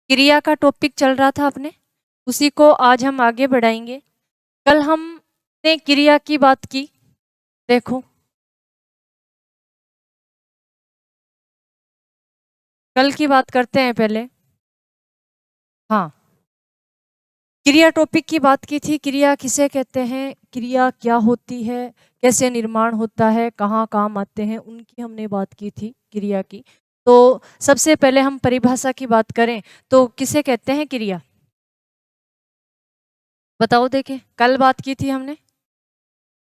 क्रिया का टॉपिक चल रहा था अपने, उसी को आज हम आगे बढ़ाएंगे। कल हमने क्रिया की बात की, देखो कल की बात करते हैं पहले। हाँ, क्रिया टॉपिक की बात की थी। क्रिया किसे कहते हैं, क्रिया क्या होती है, कैसे निर्माण होता है, कहाँ काम आते हैं, उनकी हमने बात की थी क्रिया की। तो सबसे पहले हम परिभाषा की बात करें तो किसे कहते हैं क्रिया, बताओ। देखे कल बात की थी हमने,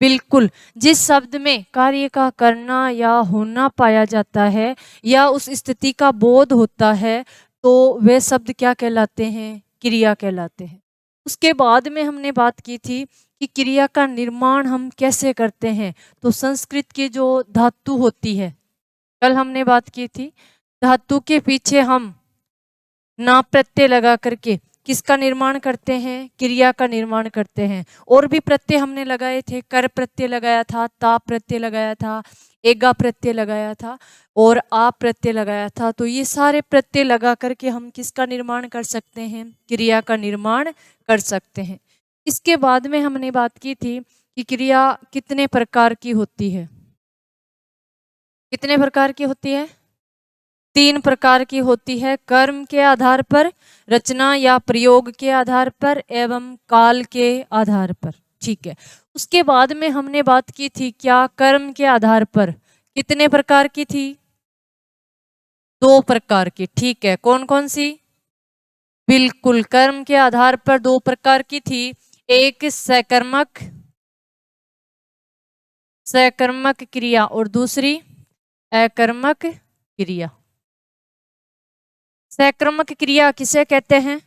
बिल्कुल, जिस शब्द में कार्य का करना या होना पाया जाता है या उस स्थिति का बोध होता है तो वे शब्द क्या कहलाते हैं, क्रिया कहलाते हैं। उसके बाद में हमने बात की थी कि क्रिया का निर्माण हम कैसे करते हैं, तो संस्कृत की जो धातु होती है, कल हमने बात की थी, धातु के पीछे हम ना प्रत्यय लगा करके किसका निर्माण करते हैं, क्रिया का निर्माण करते हैं। और भी प्रत्यय हमने लगाए थे, कर प्रत्यय लगाया था, ता प्रत्यय लगाया था, एगा प्रत्यय लगाया था और आ प्रत्यय लगाया था। तो ये सारे प्रत्यय लगा करके हम किसका निर्माण कर सकते हैं, क्रिया का निर्माण कर सकते हैं। इसके बाद में हमने बात की थी कि क्रिया कितने प्रकार की होती है, कितने प्रकार की होती है, 3 प्रकार की होती है। कर्म के आधार पर, रचना या प्रयोग के आधार पर एवं काल के आधार पर। ठीक है, उसके बाद में हमने बात की थी क्या, कर्म के आधार पर कितने प्रकार की थी, 2 प्रकार की। ठीक है, कौन कौन सी, बिल्कुल, कर्म के आधार पर 2 प्रकार की थी। एक सकर्मक, सकर्मक क्रिया और दूसरी अकर्मक क्रिया। सकर्मक क्रिया किसे कहते हैं,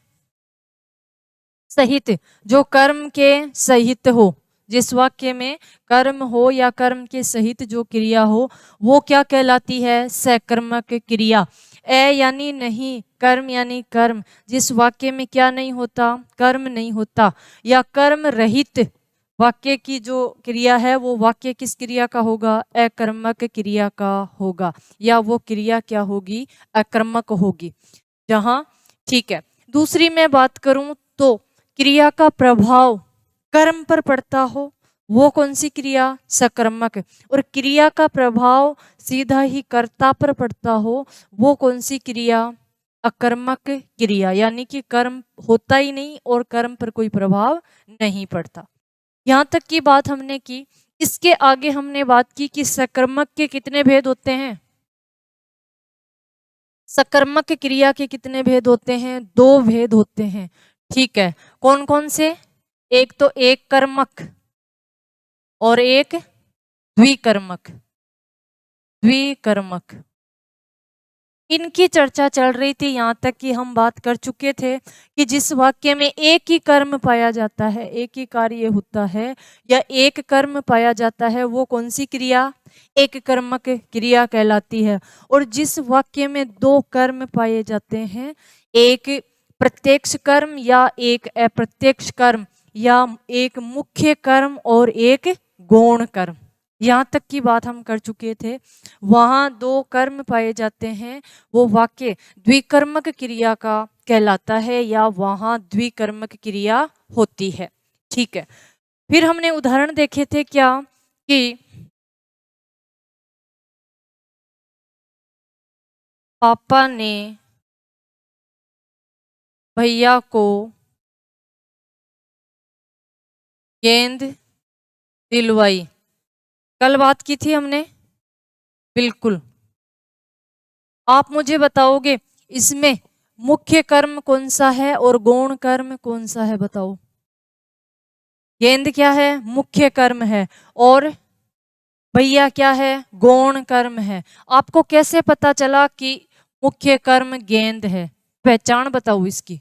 सहित, जो कर्म के सहित हो, जिस वाक्य में कर्म हो या कर्म के सहित जो क्रिया हो वो क्या कहलाती है, सकर्मक क्रिया। यानी नहीं, कर्म यानी कर्म, जिस वाक्य में क्या नहीं होता, कर्म नहीं होता, या कर्म रहित वाक्य की जो क्रिया है वो वाक्य किस क्रिया का होगा, अकर्मक क्रिया का होगा, या वो क्रिया क्या होगी, अकर्मक होगी। जहां, ठीक है, दूसरी मैं बात करूं तो क्रिया का प्रभाव कर्म पर पड़ता हो वो कौन सी क्रिया, सकर्मक। और क्रिया का प्रभाव सीधा ही कर्ता पर पड़ता हो वो कौन सी क्रिया, अकर्मक क्रिया, यानी कि कर्म होता ही नहीं और कर्म पर कोई प्रभाव नहीं पड़ता। यहां तक की बात हमने की। इसके आगे हमने बात की कि सकर्मक के कितने भेद होते हैं, सकर्मक क्रिया के कितने भेद होते हैं, 2 भेद होते हैं। ठीक है, कौन कौन से, एक तो एक कर्मक और एक द्विकर्मक, द्विकर्मक। इनकी चर्चा चल रही थी, यहाँ तक कि हम बात कर चुके थे कि जिस वाक्य में एक ही कर्म पाया जाता है, एक ही कार्य होता है या एक कर्म पाया जाता है वो कौन सी क्रिया, एक कर्मक क्रिया कहलाती है। और जिस वाक्य में 2 कर्म पाए जाते हैं, एक प्रत्यक्ष कर्म या एक अप्रत्यक्ष कर्म, या एक मुख्य कर्म और एक गौण कर्म, यहाँ तक की बात हम कर चुके थे। वहां 2 कर्म पाए जाते हैं, वो वाक्य द्विकर्मक क्रिया का कहलाता है या वहां द्विकर्मक क्रिया होती है। ठीक है, फिर हमने उदाहरण देखे थे क्या, कि पापा ने भैया को गेंद दिलवाई, कल बात की थी हमने, बिल्कुल। आप मुझे बताओगे इसमें मुख्य कर्म कौन सा है और गौण कर्म कौन सा है, बताओ। गेंद क्या है, मुख्य कर्म है, और भैया क्या है, गौण कर्म है। आपको कैसे पता चला कि मुख्य कर्म गेंद है, पहचान बताओ इसकी।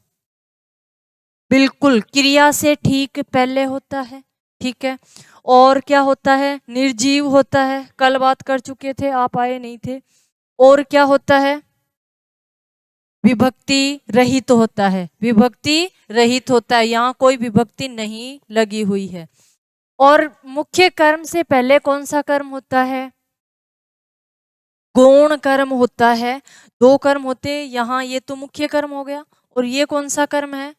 बिल्कुल, क्रिया से ठीक पहले होता है। ठीक है, और क्या होता है, निर्जीव होता है, कल बात कर चुके थे, आप आए नहीं थे। और क्या होता है, विभक्ति रहित होता है, विभक्ति रहित होता है, यहाँ कोई विभक्ति नहीं लगी हुई है। और मुख्य कर्म से पहले कौन सा कर्म होता है, गौण कर्म होता है। 2 कर्म होते हैं, यहाँ ये तो मुख्य कर्म हो गया और ये कौन सा कर्म है?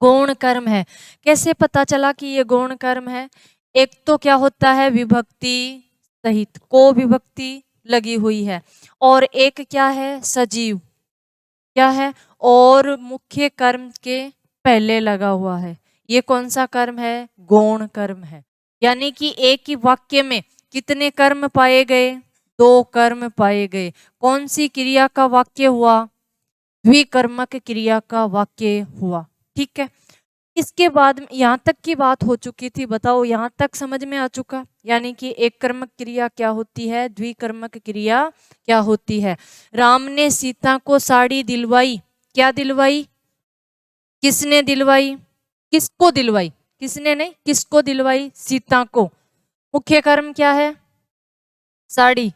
गौण कर्म है। कैसे पता चला कि ये गौण कर्म है? एक तो क्या होता है, विभक्ति सहित, को विभक्ति लगी हुई है, और एक क्या है, सजीव, क्या है, और मुख्य कर्म के पहले लगा हुआ है। ये कौन सा कर्म है? गौण कर्म है। यानी कि एक ही वाक्य में कितने कर्म पाए गए? दो कर्म पाए गए। कौन सी क्रिया का वाक्य हुआ? द्विकर्मक क्रिया का वाक्य हुआ। ठीक है, इसके बाद यहाँ तक की बात हो चुकी थी, बताओ यहाँ तक समझ में आ चुका? यानी कि एक कर्मक क्रिया क्या होती है, द्विकर्मक क्रिया क्या होती है। राम ने सीता को साड़ी दिलवाई, क्या दिलवाई? किसने दिलवाई? किसको दिलवाई? किसने नहीं, किसको दिलवाई? सीता को। मुख्य कर्म क्या है? साड़ी।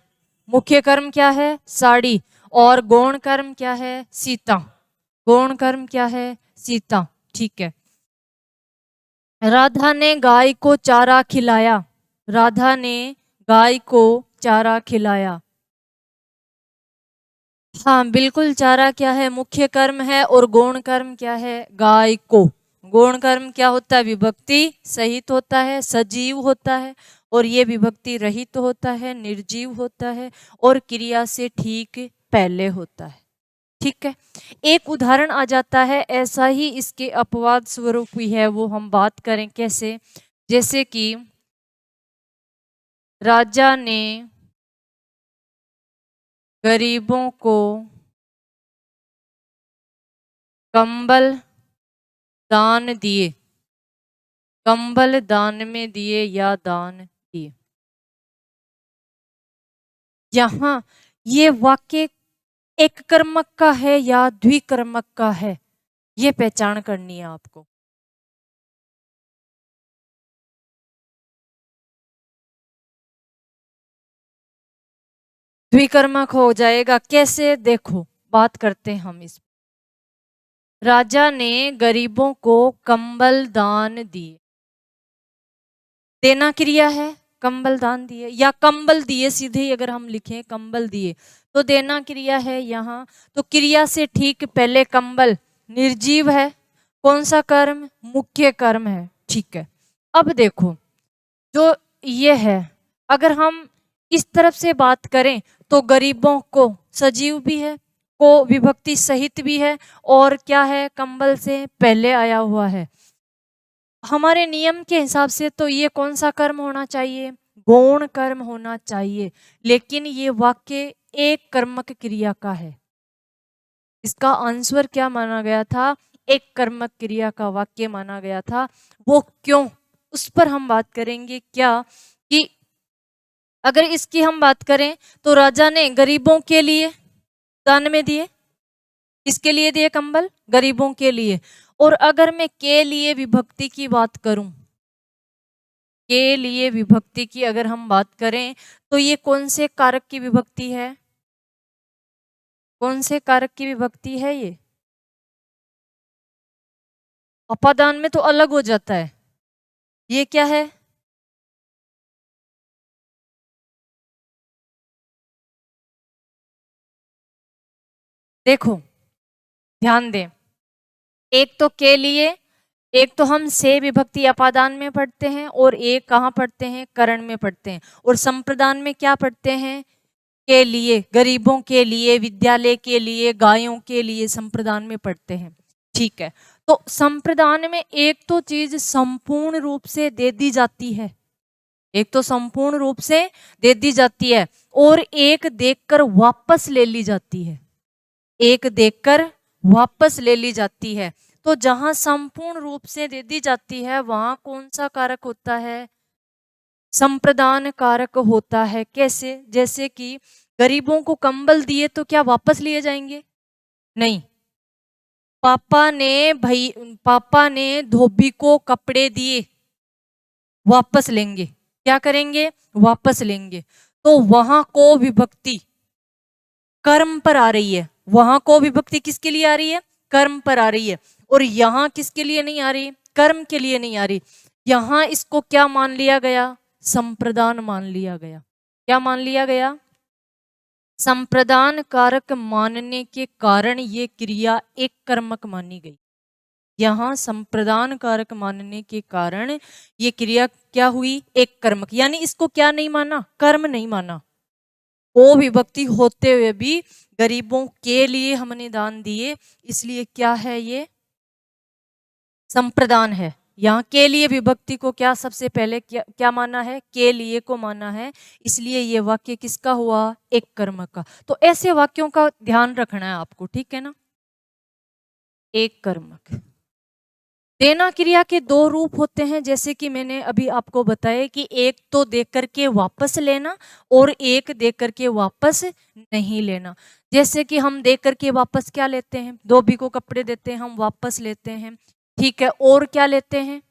मुख्य कर्म क्या है? साड़ी। और गौण कर्म क्या है? सीता। गौण कर्म क्या है? सीता। ठीक है। राधा ने गाय को चारा खिलाया। राधा ने गाय को चारा खिलाया। हाँ बिल्कुल, चारा क्या है? मुख्य कर्म है। और गौण कर्म क्या है? गाय को। गौण कर्म क्या होता है? विभक्ति सहित होता है, सजीव होता है, और ये विभक्ति रहित होता है, निर्जीव होता है, और क्रिया से ठीक पहले होता है। ठीक है, एक उदाहरण आ जाता है ऐसा ही, इसके अपवाद स्वरूप भी है, वो हम बात करें कैसे। जैसे कि राजा ने गरीबों को कंबल दान दिए। कंबल दान में दिए या दान दिए। यहां ये वाक्य एक कर्मक का है या द्विकर्मक का है, ये पहचान करनी है आपको। द्विकर्मक हो जाएगा। कैसे? देखो, बात करते हैं हम इस। राजा ने गरीबों को कंबल दान दिए। देना क्रिया है, कंबल दान दिए या कंबल दिए, सीधे ही अगर हम लिखें कंबल दिए तो देना क्रिया है यहाँ। तो क्रिया से ठीक पहले कंबल निर्जीव है। कौन सा कर्म? मुख्य कर्म है। ठीक है, अब देखो, जो ये है, अगर हम इस तरफ से बात करें तो गरीबों को सजीव भी है, को विभक्ति सहित भी है, और क्या है, कंबल से पहले आया हुआ है। हमारे नियम के हिसाब से तो ये कौन सा कर्म होना चाहिए? गौण कर्म होना चाहिए। लेकिन ये वाक्य एक कर्मक क्रिया का है। इसका आंसर क्या माना गया था? एक कर्मक क्रिया का वाक्य माना गया था। वो क्यों, उस पर हम बात करेंगे। क्या कि अगर इसकी हम बात करें तो राजा ने गरीबों के लिए दान में दिए। किसके लिए दिए कंबल? गरीबों के लिए। और अगर मैं के लिए विभक्ति की बात करूं, के लिए विभक्ति की अगर हम बात करें तो ये कौन से कारक की विभक्ति है? कौन से कारक की विभक्ति है ये? अपादान में तो अलग हो जाता है। ये क्या है? देखो, ध्यान दें, एक तो के लिए, एक तो हम से विभक्ति अपादान में पढ़ते हैं, और एक कहाँ पढ़ते हैं? करण में पढ़ते हैं। और संप्रदान में क्या पढ़ते हैं? के लिए, गरीबों के लिए, विद्यालय के लिए, गायों के लिए संप्रदान में पढ़ते हैं। ठीक है, तो संप्रदान में एक तो चीज संपूर्ण रूप से दे दी जाती है, एक तो संपूर्ण रूप से दे दी जाती है, और एक देखकर वापस ले ली जाती है। एक देखकर वापस ले ली जाती है। तो जहां संपूर्ण रूप से दे दी जाती है वहां कौन सा कारक होता है? संप्रदान कारक होता है। कैसे? जैसे कि गरीबों को कंबल दिए तो क्या वापस लिए जाएंगे? नहीं। पापा ने धोबी को कपड़े दिए, वापस लेंगे। क्या करेंगे? वापस लेंगे। तो वहां को विभक्ति कर्म पर आ रही है। वहां को विभक्ति किसके लिए आ रही है? कर्म पर आ रही है। और यहां किसके लिए नहीं आ रही? कर्म के लिए नहीं आ रही। यहां इसको क्या मान लिया गया? संप्रदान मान लिया गया। क्या मान लिया गया? संप्रदान कारक मानने के कारण ये क्रिया एक कर्मक मानी गई। यहाँ संप्रदान कारक मानने के कारण ये क्रिया क्या हुई, एक कर्मक, यानी इसको क्या नहीं माना, कर्म नहीं माना। वो विभक्ति होते हुए भी गरीबों के लिए हमने दान दिए, इसलिए क्या है, ये संप्रदान है। यहाँ के लिए विभक्ति को क्या सबसे पहले क्या माना है, के लिए को माना है, इसलिए ये वाक्य किसका हुआ, एक कर्मक का। तो ऐसे वाक्यों का ध्यान रखना है आपको, ठीक है ना। एक कर्मक। देना क्रिया के दो रूप होते हैं, जैसे कि मैंने अभी आपको बताया कि एक तो देख करके वापस लेना और एक देख करके वापस नहीं लेना। जैसे कि हम देख करके वापस क्या लेते हैं, धोबी को कपड़े देते हैं, हम वापस लेते हैं, ठीक है। और क्या लेते हैं,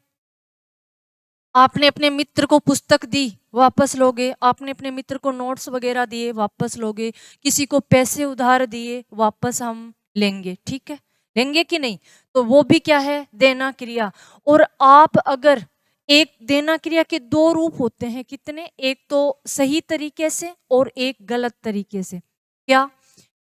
आपने अपने मित्र को पुस्तक दी, वापस लोगे। आपने अपने मित्र को नोट्स वगैरह दिए, वापस लोगे। किसी को पैसे उधार दिए, वापस हम लेंगे, ठीक है, लेंगे कि नहीं। तो वो भी क्या है, देना क्रिया। और आप अगर एक देना क्रिया के दो रूप होते हैं, कितने, एक तो सही तरीके से और एक गलत तरीके से। क्या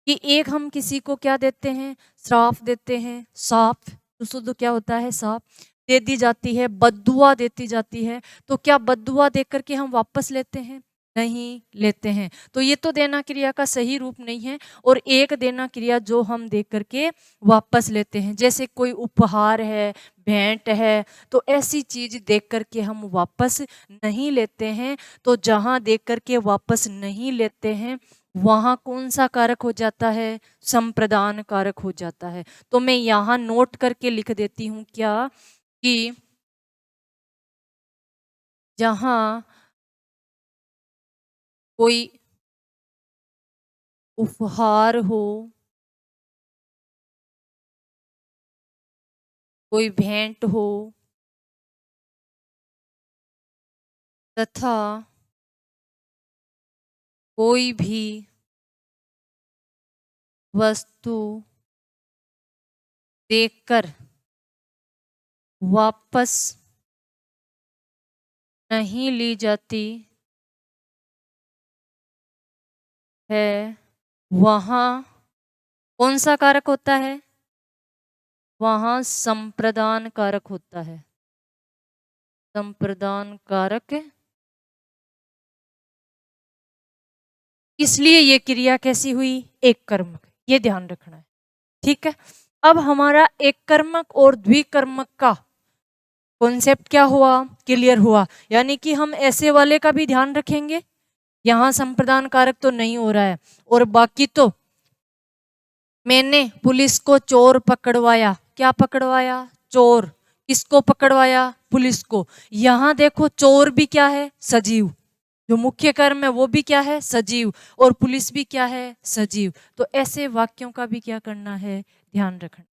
कि एक हम किसी को क्या देते हैं, श्राप देते हैं, साफ तो शुद्ध क्या होता है, साफ दे दी जाती है, बद्दुआ देती जाती है। तो क्या बद्दुआ देख करके हम वापस लेते हैं, नहीं लेते हैं। तो ये तो देना क्रिया का सही रूप नहीं है। और एक देना क्रिया जो हम देख करके वापस लेते हैं, जैसे कोई उपहार है, भेंट है, तो ऐसी चीज देख करके हम वापस नहीं लेते हैं। तो जहां देख करके वापस नहीं लेते हैं, वहां कौन सा कारक हो जाता है, संप्रदान कारक हो जाता है। तो मैं यहाँ नोट करके लिख देती हूँ क्या, कि जहां कोई उपहार हो, कोई भेंट हो, तथा कोई भी वस्तु देखकर वापस नहीं ली जाती है, वहां कौन सा कारक होता है, वहां संप्रदान कारक होता है। संप्रदान कारक, इसलिए ये क्रिया कैसी हुई, एक कर्मक, ये ध्यान रखना है, ठीक है। अब हमारा एक कर्मक और द्विकर्मक का कॉन्सेप्ट क्या हुआ, क्लियर हुआ। यानी कि हम ऐसे वाले का भी ध्यान रखेंगे, यहां संप्रदान कारक तो नहीं हो रहा है। और बाकी तो मैंने पुलिस को चोर पकड़वाया, क्या पकड़वाया, चोर। किसको पकड़वाया, पुलिस को। यहां देखो चोर भी क्या है, सजीव, जो मुख्य कर्म है वो भी क्या है, सजीव, और पुलिस भी क्या है, सजीव। तो ऐसे वाक्यों का भी क्या करना है, ध्यान रखना।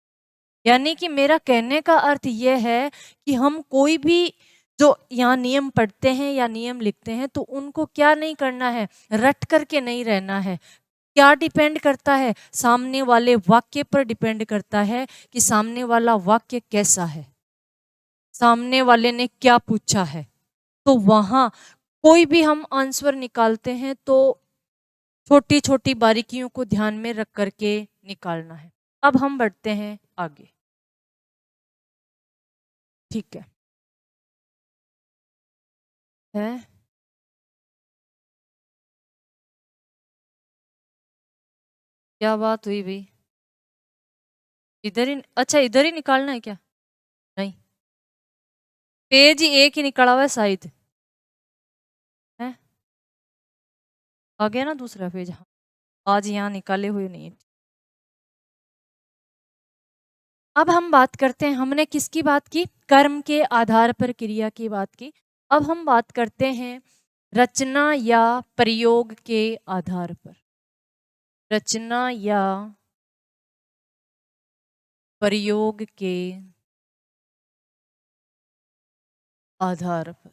यानी कि मेरा कहने का अर्थ यह है कि हम कोई भी जो यहाँ नियम पढ़ते हैं या नियम लिखते हैं, तो उनको क्या नहीं करना है, रट करके नहीं रहना है। क्या डिपेंड करता है, सामने वाले वाक्य पर डिपेंड करता है कि सामने वाला वाक्य कैसा है, सामने वाले ने क्या पूछा है। तो वहां कोई भी हम आंसर निकालते हैं तो छोटी छोटी बारीकियों को ध्यान में रख करके निकालना है। अब हम बढ़ते हैं आगे, ठीक है। क्या बात हुई भाई, इधर ही, अच्छा इधर ही निकालना है क्या, नहीं, पेज ही एक ही निकाला हुआ है शायद, है, आ गया ना दूसरा पेज, हाँ, आज यहाँ निकाले हुए नहीं है। अब हम बात करते हैं, हमने किसकी बात की, कर्म के आधार पर क्रिया की बात की। अब हम बात करते हैं रचना या प्रयोग के आधार पर, रचना या प्रयोग के आधार पर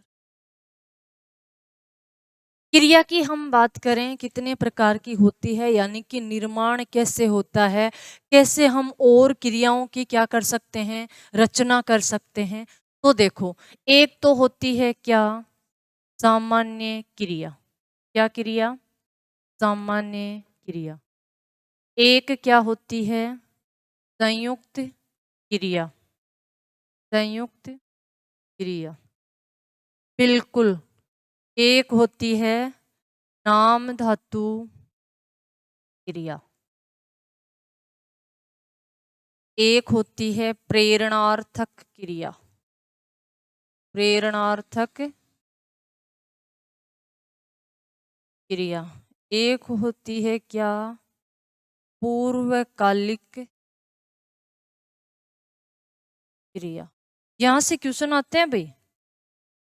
क्रिया की हम बात करें कितने प्रकार की होती है, यानी कि निर्माण कैसे होता है, कैसे हम और क्रियाओं की क्या कर सकते हैं, रचना कर सकते हैं। तो देखो, एक तो होती है क्या, सामान्य क्रिया, क्या क्रिया, सामान्य क्रिया। एक क्या होती है? संयुक्त क्रिया। संयुक्त क्रिया, बिल्कुल। एक होती है नाम धातु क्रिया, एक होती है प्रेरणार्थक क्रिया। प्रेरणार्थक क्रिया, एक होती है क्या? पूर्वकालिक क्रिया। यहां से क्वेश्चन आते हैं भाई,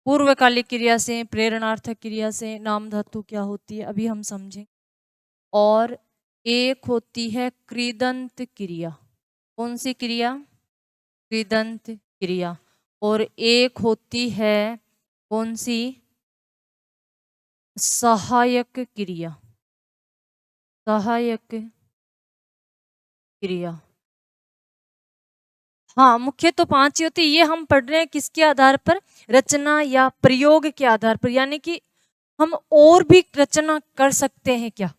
पूर्वकालिक क्रिया से, प्रेरणार्थक क्रिया से नाम धातु क्या होती है, अभी हम समझें। और एक होती है कृदंत क्रिया। कौन सी क्रिया? कृदंत क्रिया। और एक होती है कौन सी? सहायक क्रिया। सहायक क्रिया। हाँ, मुख्य तो 5 ही होती है। ये हम पढ़ रहे हैं किसके आधार पर? रचना या प्रयोग के आधार पर, यानी कि हम और भी रचना कर सकते हैं क्या?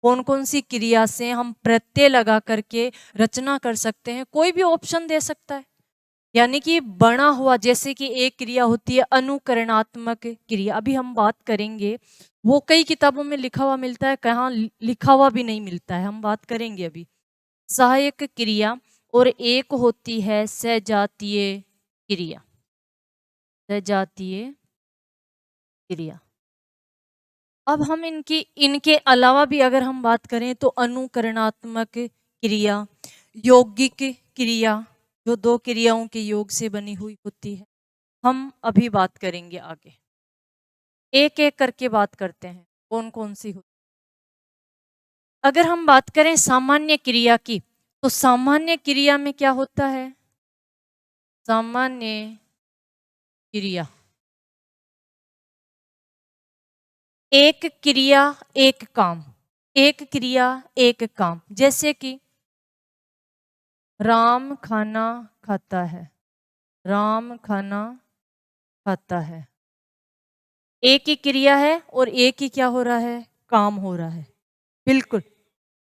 कौन कौन सी क्रिया से हम प्रत्यय लगा करके रचना कर सकते हैं, कोई भी ऑप्शन दे सकता है। यानी कि बना हुआ, जैसे कि एक क्रिया होती है अनुकरणात्मक क्रिया, अभी हम बात करेंगे। वो कई किताबों में लिखा हुआ मिलता है, कहाँ लिखा हुआ भी नहीं मिलता है, हम बात करेंगे अभी। सहायक क्रिया। और एक होती है सजातीय क्रिया। सजातीय क्रिया। अब हम इनके अलावा भी अगर हम बात करें तो अनुकरणात्मक क्रिया, यौगिक क्रिया, जो दो क्रियाओं के योग से बनी हुई होती है, हम अभी बात करेंगे आगे। एक एक करके बात करते हैं कौन कौन सी होती। अगर हम बात करें सामान्य क्रिया की, तो सामान्य क्रिया में क्या होता है? सामान्य क्रिया, एक क्रिया एक काम। एक क्रिया एक काम, जैसे कि राम खाना खाता है। राम खाना खाता है, एक ही क्रिया है और एक ही क्या हो रहा है? काम हो रहा है। बिल्कुल,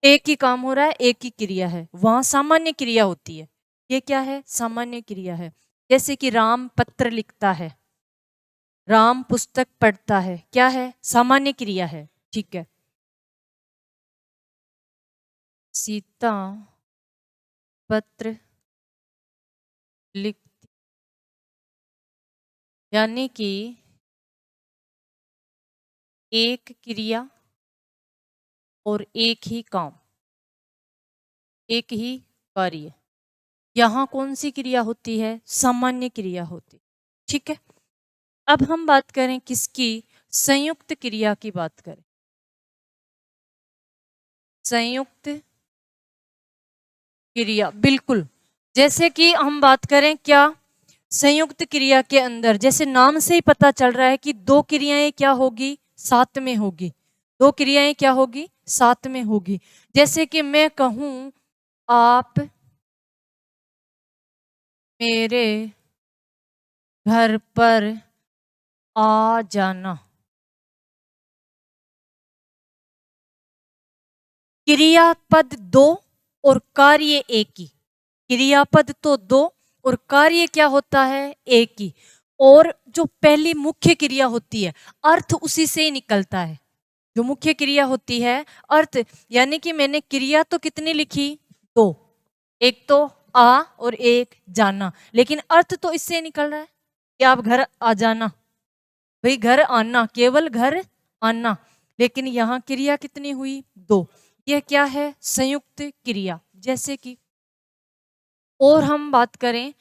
एक ही काम हो रहा है, एक ही क्रिया है, वहां सामान्य क्रिया होती है। ये क्या है? सामान्य क्रिया है। जैसे कि राम पत्र लिखता है, राम पुस्तक पढ़ता है, क्या है? सामान्य क्रिया है। ठीक है। सीता पत्र लिखती, यानी कि एक क्रिया और एक ही काम, एक ही कार्य। यहां कौन सी क्रिया होती है? सामान्य क्रिया होती। ठीक है। अब हम बात करें किसकी? संयुक्त क्रिया की बात करें। संयुक्त क्रिया, बिल्कुल। जैसे कि हम बात करें क्या? संयुक्त क्रिया के अंदर, जैसे नाम से ही पता चल रहा है कि दो क्रियाएं क्या होगी? साथ में होगी। दो क्रियाएं क्या होगी? साथ में होगी। जैसे कि मैं कहूं आप मेरे घर पर आ जाना। क्रियापद दो और कार्य एक ही। क्रियापद तो दो और कार्य क्या होता है? एक ही। और जो पहली मुख्य क्रिया होती है, अर्थ उसी से ही निकलता है। जो मुख्य क्रिया होती है, अर्थ, यानी कि मैंने क्रिया तो कितनी लिखी? दो। एक तो आ और एक जाना, लेकिन अर्थ तो इससे निकल रहा है कि आप घर आ जाना, भाई घर आना, केवल घर आना। लेकिन यहाँ क्रिया कितनी हुई? दो। यह क्या है? संयुक्त क्रिया। जैसे कि और हम बात करें,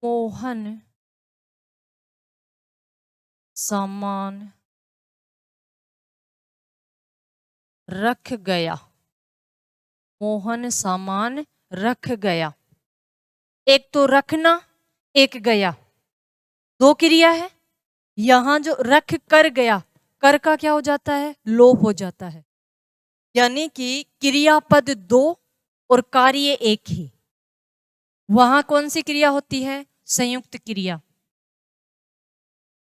मोहन सामान रख गया। मोहन सामान रख गया। एक तो रखना, एक गया, दो क्रिया है। यहां जो रख कर गया, कर का क्या हो जाता है? लोप हो जाता है। यानी कि क्रियापद दो और कार्य एक ही। वहां कौन सी क्रिया होती है? संयुक्त क्रिया।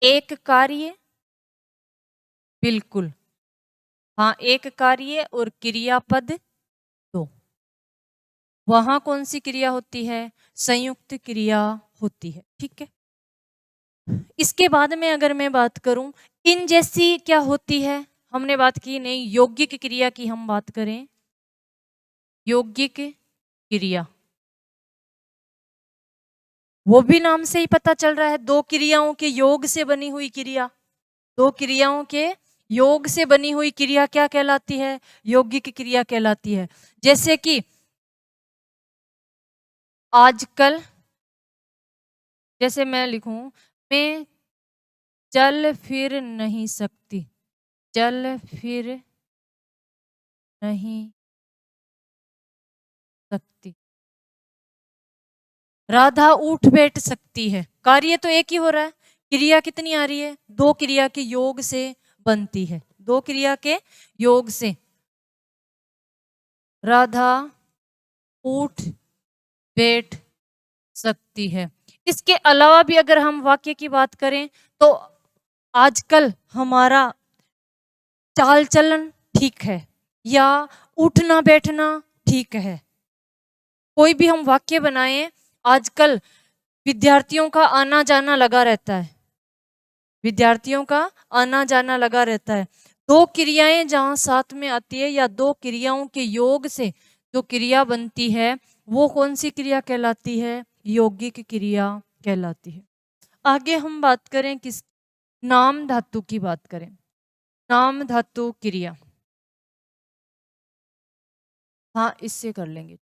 एक कार्य, बिल्कुल, हाँ, एक कार्य और क्रियापद दो। वहां कौन सी क्रिया होती है? संयुक्त क्रिया होती है। ठीक है। इसके बाद में अगर मैं बात करूं, इन जैसी क्या होती है? हमने बात की नहीं, यौगिक क्रिया की हम बात करें। यौगिक क्रिया, वो भी नाम से ही पता चल रहा है, दो क्रियाओं के योग से बनी हुई क्रिया। दो क्रियाओं के योग से बनी हुई क्रिया क्या कहलाती है? यौगिक क्रिया कहलाती है। जैसे कि आजकल, जैसे मैं लिखूं, मैं चल फिर नहीं सकती, चल फिर नहीं सकती। राधा उठ बैठ सकती है। कार्य तो एक ही हो रहा है, क्रिया कितनी आ रही है? दो क्रिया के योग से बनती है। दो क्रिया के योग से राधा उठ बैठ सकती है। इसके अलावा भी अगर हम वाक्य की बात करें तो आजकल हमारा चाल चलन ठीक है, या उठना बैठना ठीक है। कोई भी हम वाक्य बनाएं, आजकल विद्यार्थियों का आना जाना लगा रहता है, विद्यार्थियों का आना जाना लगा रहता है। दो क्रियाएं जहां साथ में आती है या दो क्रियाओं के योग से जो क्रिया बनती है, वो कौन सी क्रिया कहलाती है? यौगिक क्रिया कहलाती है। आगे हम बात करें किस? नाम धातु की बात करें। नाम धातु क्रिया, हाँ इससे कर लेंगे।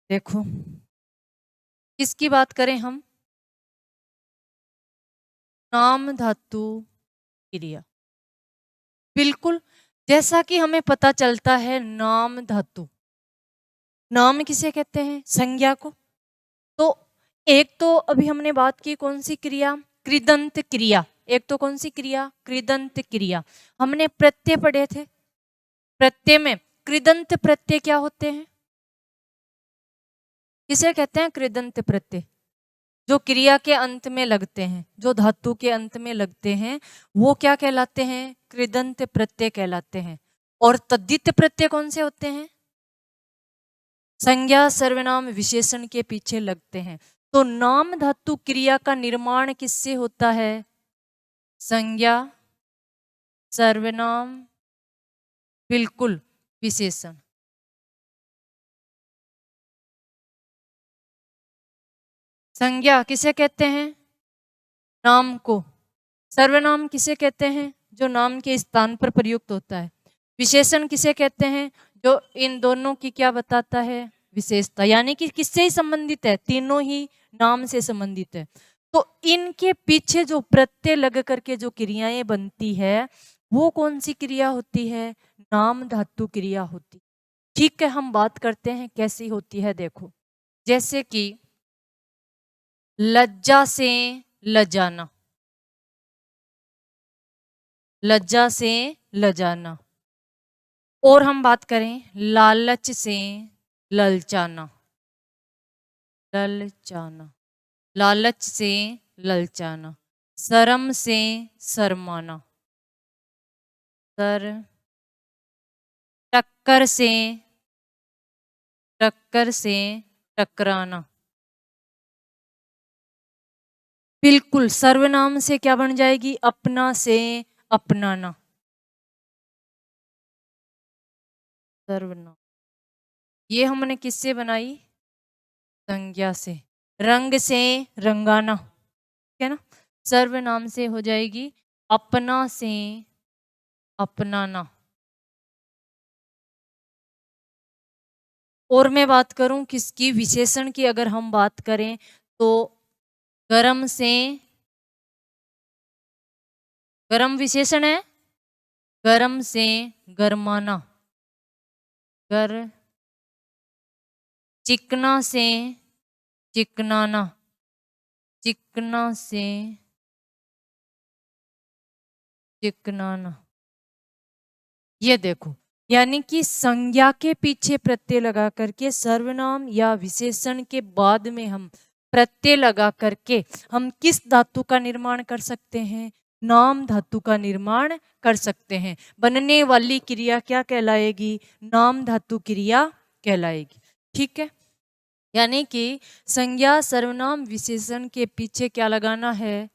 देखो, किसकी बात करें हम? नाम धातु क्रिया। बिल्कुल, जैसा कि हमें पता चलता है, नाम धातु, नाम किसे कहते हैं? संज्ञा को। तो एक तो अभी हमने बात की कौन सी क्रिया? कृदंत क्रिया। एक तो कौन सी क्रिया? कृदंत क्रिया। हमने प्रत्यय पढ़े थे, प्रत्यय में कृदंत प्रत्यय क्या होते हैं? किसे कहते हैं कृदंत प्रत्यय? जो क्रिया के अंत में लगते हैं, जो धातु के अंत में लगते हैं, वो क्या कहलाते हैं? कृदंत प्रत्यय कहलाते हैं। और तद्धित प्रत्यय कौन से होते हैं? संज्ञा सर्वनाम विशेषण के पीछे लगते हैं। तो नाम धातु क्रिया का निर्माण किससे होता है? संज्ञा सर्वनाम, बिल्कुल, विशेषण। संज्ञा किसे कहते हैं? नाम को। सर्वनाम किसे कहते हैं? जो नाम के स्थान पर प्रयुक्त होता है। विशेषण किसे कहते हैं? जो इन दोनों की क्या बताता है? विशेषता। यानी कि किससे ही संबंधित है? तीनों ही नाम से संबंधित है। तो इनके पीछे जो प्रत्यय लग करके जो क्रियाएं बनती है, वो कौन सी क्रिया होती है? नाम धातु क्रिया होती। ठीक है, हम बात करते हैं कैसी होती है। देखो, जैसे कि लज्जा से लजाना, लज्जा से लजाना। और हम बात करें लालच से ललचाना, ललचाना, लालच से ललचाना। शर्म से शर्माना, सर, टक्कर से, टक्कर से टकराना। बिल्कुल, सर्वनाम से क्या बन जाएगी? अपना से अपनाना, सर्वनाम। ये हमने किससे बनाई? संज्ञा से। रंग से रंगाना, ठीक है ना? सर्वनाम से हो जाएगी अपना से अपनाना। और मैं बात करूं किसकी? विशेषण की अगर हम बात करें तो गरम से, गरम विशेषण है, गरम से गरमाना। गर, चिकना से चिकनाना, चिकना से चिकनाना। ये देखो, यानी कि संज्ञा के पीछे प्रत्यय लगा करके सर्वनाम या विशेषण के बाद में हम प्रत्यय लगा करके हम किस धातु का निर्माण कर सकते हैं? नाम धातु का निर्माण कर सकते हैं। बनने वाली क्रिया क्या कहलाएगी? नाम धातु क्रिया कहलाएगी। ठीक है, यानी कि संज्ञा सर्वनाम विशेषण के पीछे क्या लगाना है?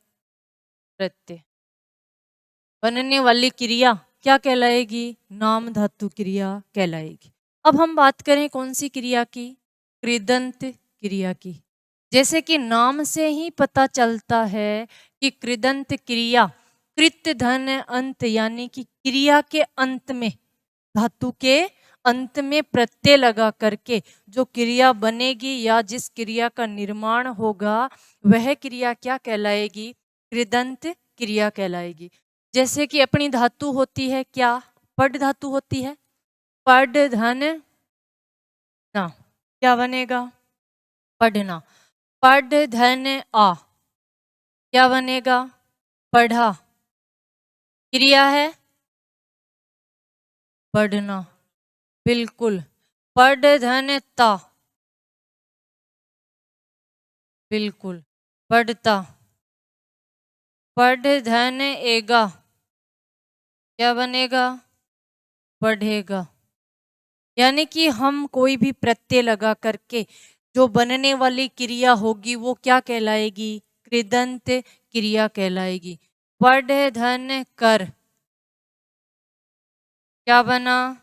प्रत्यय। बनने वाली क्रिया क्या कहलाएगी? नाम धातु क्रिया कहलाएगी। अब हम बात करें कौन सी क्रिया की? कृदंत क्रिया की। जैसे कि नाम से ही पता चलता है कि कृदंत क्रिया कृत धन अंत, यानी कि क्रिया के अंत में, धातु के अंत में प्रत्यय लगा करके जो क्रिया बनेगी या जिस क्रिया का निर्माण होगा वह क्रिया क्या कहलाएगी? कृदंत क्रिया कहलाएगी। जैसे कि अपनी धातु होती है क्या? पड धातु होती है। पड धन ना, क्या बनेगा? पढ़ना। पड धन आ, क्या बनेगा? पढ़ा। क्रिया है पढ़ना, बिल्कुल। पड धन ता, बिल्कुल पढ़ता। पढ़ धन एगा, क्या बनेगा? पढ़ेगा। यानी कि हम कोई भी प्रत्यय लगा करके जो बनने वाली क्रिया होगी वो क्या कहलाएगी? कृदंत क्रिया कहलाएगी। पढ़ धन कर, क्या बना?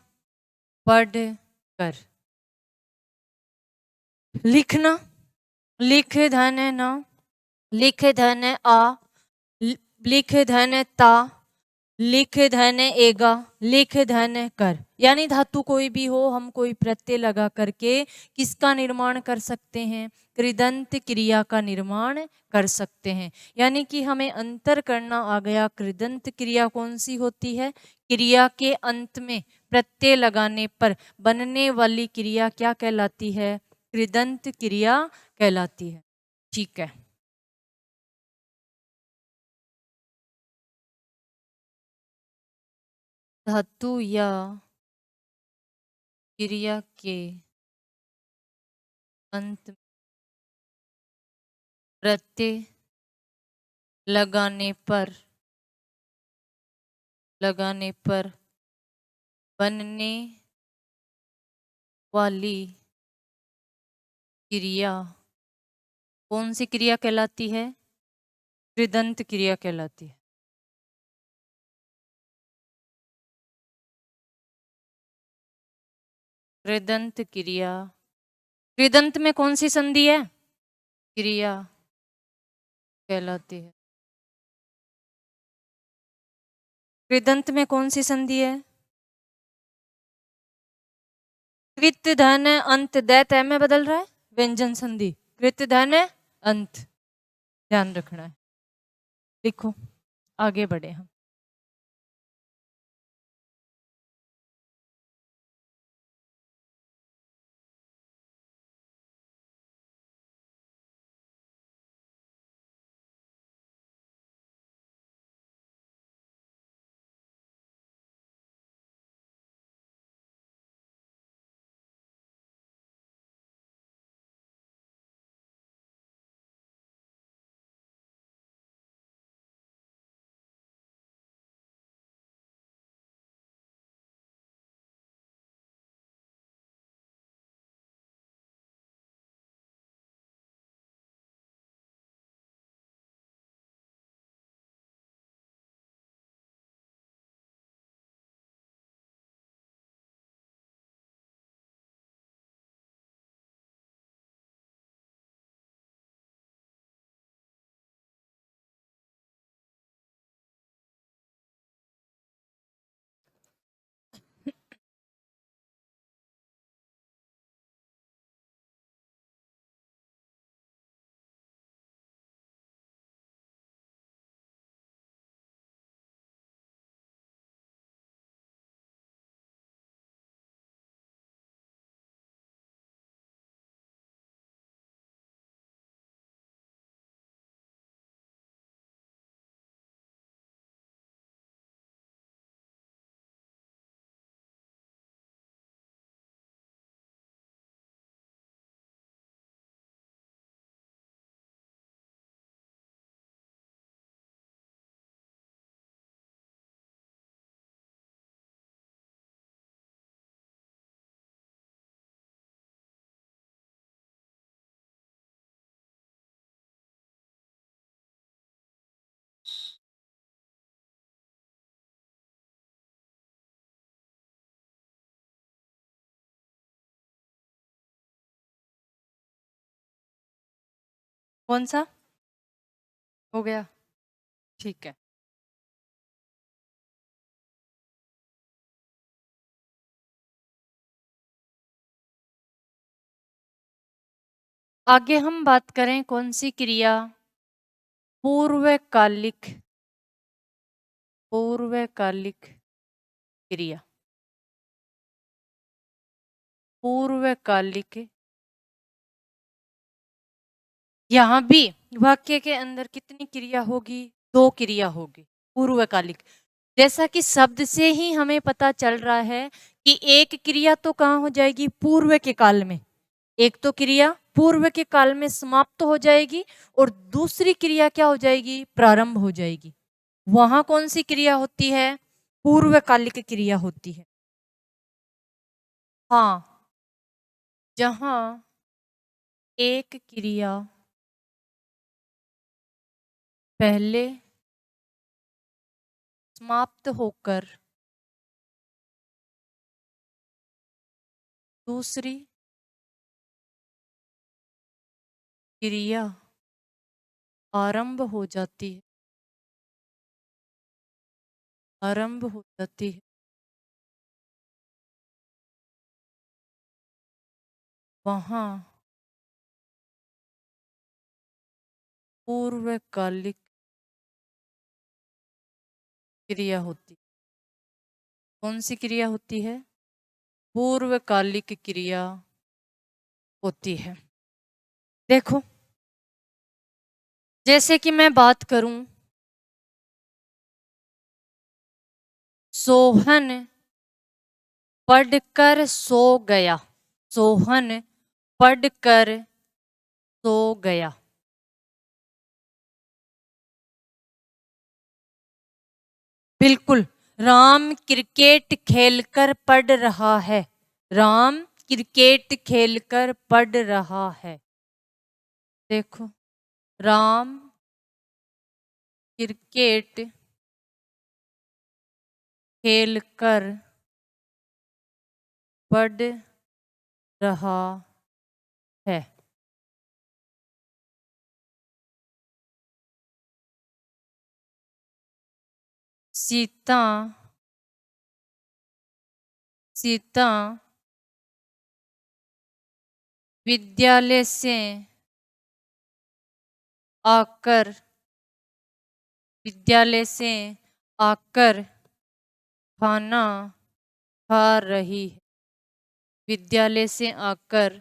पढ़ कर। लिखना। लिख धन न, लिख धन आ, लिख धन ता, लिख धन एगा, लिख धन कर। यानी धातु कोई भी हो, हम कोई प्रत्यय लगा करके किसका निर्माण कर सकते हैं? कृदंत क्रिया का निर्माण कर सकते हैं। यानी कि हमें अंतर करना आ गया। कृदंत क्रिया कौन सी होती है? क्रिया के अंत में प्रत्यय लगाने पर बनने वाली क्रिया क्या कहलाती है? कृदंत क्रिया कहलाती है। ठीक है, धातु या क्रिया के अंत में प्रत्यय लगाने पर बनने वाली क्रिया कौन सी क्रिया कहलाती है? कृदंत क्रिया कहलाती है। कृदंत क्रिया। कृदंत में कौन सी संधि है? क्रिया कहलाती है। कृदंत में कौन सी संधि है? कृत धन अंत, दैत में बदल रहा है, व्यंजन संधि। कृत धन अंत, ध्यान रखना है। लिखो, आगे बढ़े हम। कौन सा हो गया? ठीक है। आगे हम बात करें कौन सी क्रिया? पूर्वकालिक, पूर्वकालिक क्रिया। पूर्वकालिक, यहाँ भी वाक्य के अंदर कितनी क्रिया होगी? दो क्रिया होगी पूर्वकालिक। जैसा कि शब्द से ही हमें पता चल रहा है कि एक क्रिया तो कहाँ हो जाएगी? पूर्व के काल में। एक तो क्रिया पूर्व के काल में समाप्त हो जाएगी और दूसरी क्रिया क्या हो जाएगी? प्रारंभ हो जाएगी। वहां कौन सी क्रिया होती है? पूर्वकालिक क्रिया होती है। हाँ, जहां एक क्रिया पहले समाप्त होकर दूसरी क्रिया आरंभ हो जाती है, आरंभ हो जाती है, वहां पूर्वकालिक क्रिया होती। कौन सी क्रिया होती है? पूर्वकालिक क्रिया होती है। देखो, जैसे कि मैं बात करूं, सोहन पढ़कर सो गया। सोहन पढ़कर सो गया। बिल्कुल। राम क्रिकेट खेलकर पढ़ रहा है। राम क्रिकेट खेलकर पढ़ रहा है। देखो, राम क्रिकेट खेलकर पढ़ रहा है। सीता, सीता विद्यालय से आकर, विद्यालय से आकर खाना खा रही है। विद्यालय से आकर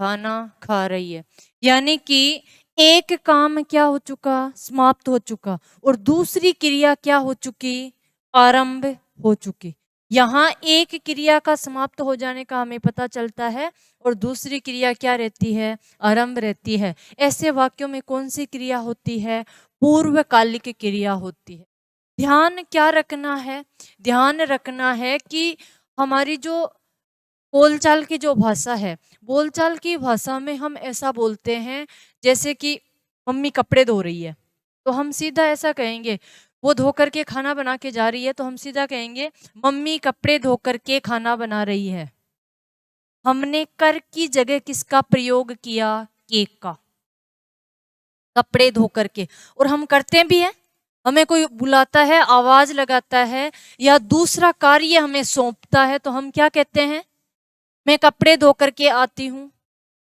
खाना खा रही है। यानी कि एक काम क्या हो चुका? समाप्त हो चुका। और दूसरी क्रिया क्या हो चुकी? आरंभ हो चुकी। यहाँ एक क्रिया का समाप्त हो जाने का हमें पता चलता है और दूसरी क्रिया क्या रहती है? आरंभ रहती है। ऐसे वाक्यों में कौन सी क्रिया होती है? पूर्वकालिक क्रिया होती है। ध्यान क्या रखना है? ध्यान रखना है कि हमारी जो बोलचाल की जो भाषा है, बोलचाल की भाषा में हम ऐसा बोलते हैं जैसे कि मम्मी कपड़े धो रही है, तो हम सीधा ऐसा कहेंगे, वो धो करके खाना बना के जा रही है, तो हम सीधा कहेंगे मम्मी कपड़े धो करके खाना बना रही है। हमने कर की जगह किसका प्रयोग किया? केक का। कपड़े धो करके। और हम करते भी हैं। हमें कोई बुलाता है, आवाज लगाता है या दूसरा कार्य हमें सौंपता है, तो हम क्या कहते हैं? मैं कपड़े धो करके आती हूँ,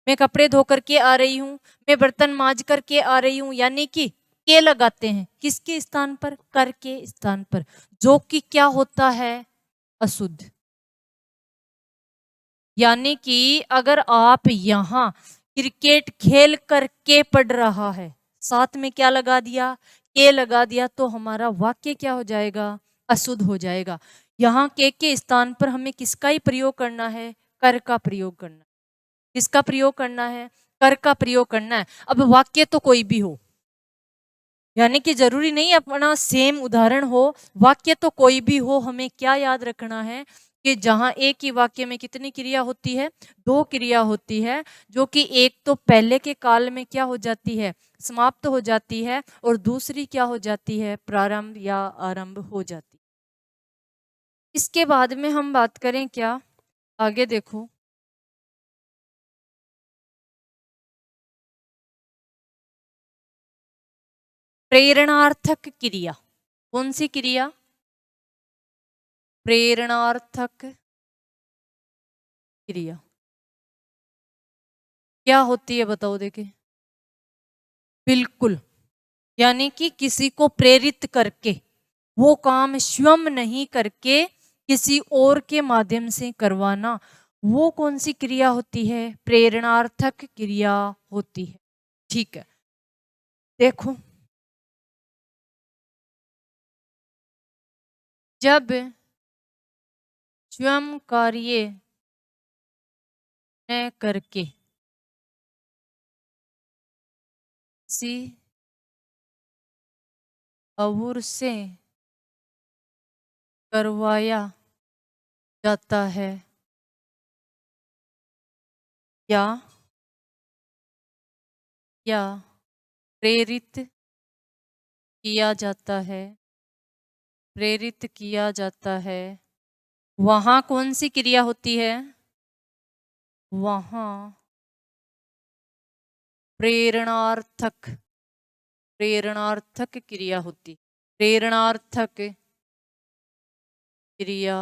मैं कपड़े धो करके आ रही हूँ, मैं बर्तन मांज करके आ रही हूँ। यानी कि के लगाते हैं किसके स्थान पर? कर के स्थान पर, जो कि क्या होता है? अशुद्ध। यानी कि अगर आप यहाँ क्रिकेट खेल करके पढ़ रहा है, साथ में क्या लगा दिया? के लगा दिया, तो हमारा वाक्य क्या हो जाएगा? अशुद्ध हो जाएगा। यहाँ के स्थान पर हमें किसका ही प्रयोग करना है? कर का प्रयोग करना है। किसका प्रयोग करना है? कर का प्रयोग करना है। अब वाक्य तो कोई भी हो, यानी कि जरूरी नहीं अपना सेम उदाहरण हो, वाक्य तो कोई भी हो। हमें क्या याद रखना है कि जहां एक ही वाक्य में कितनी क्रिया होती है? दो क्रिया होती है, जो कि एक तो पहले के काल में क्या हो जाती है? समाप्त हो जाती है और दूसरी क्या हो जाती है? प्रारंभ या आरंभ हो जाती है। इसके बाद में हम बात करें क्या? आगे देखो, प्रेरणार्थक क्रिया। कौन सी क्रिया? प्रेरणार्थक क्रिया क्या होती है बताओ देखे। बिल्कुल, यानी कि किसी को प्रेरित करके, वो काम स्वयं नहीं करके किसी और के माध्यम से करवाना, वो कौन सी क्रिया होती है? प्रेरणार्थक क्रिया होती है। ठीक है, देखो जब स्वयं कार्य न करके किसी और से करवाया जाता है या प्रेरित किया जाता है, प्रेरित किया जाता है, वहां कौन सी क्रिया होती है? वहां प्रेरणार्थक, प्रेरणार्थक क्रिया होती। प्रेरणार्थक क्रिया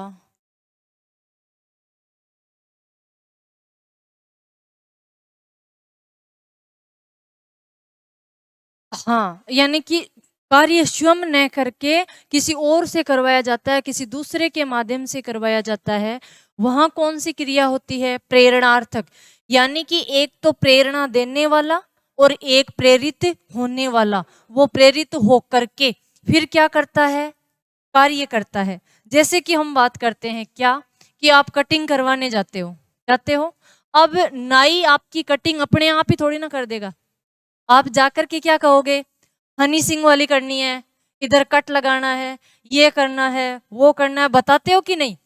हाँ, यानी कि कार्य स्वयं न करके किसी और से करवाया जाता है, किसी दूसरे के माध्यम से करवाया जाता है, वहां कौन सी क्रिया होती है? प्रेरणार्थक। यानी कि एक तो प्रेरणा देने वाला और एक प्रेरित होने वाला, वो प्रेरित होकर के फिर क्या करता है? कार्य करता है। जैसे कि हम बात करते हैं क्या, कि आप कटिंग करवाने जाते हो। अब नाई आपकी कटिंग अपने आप ही थोड़ी ना कर देगा। आप जाकर के क्या कहोगे? हनी सिंह वाली करनी है, इधर कट लगाना है, ये करना है, वो करना है, बताते हो कि नहीं?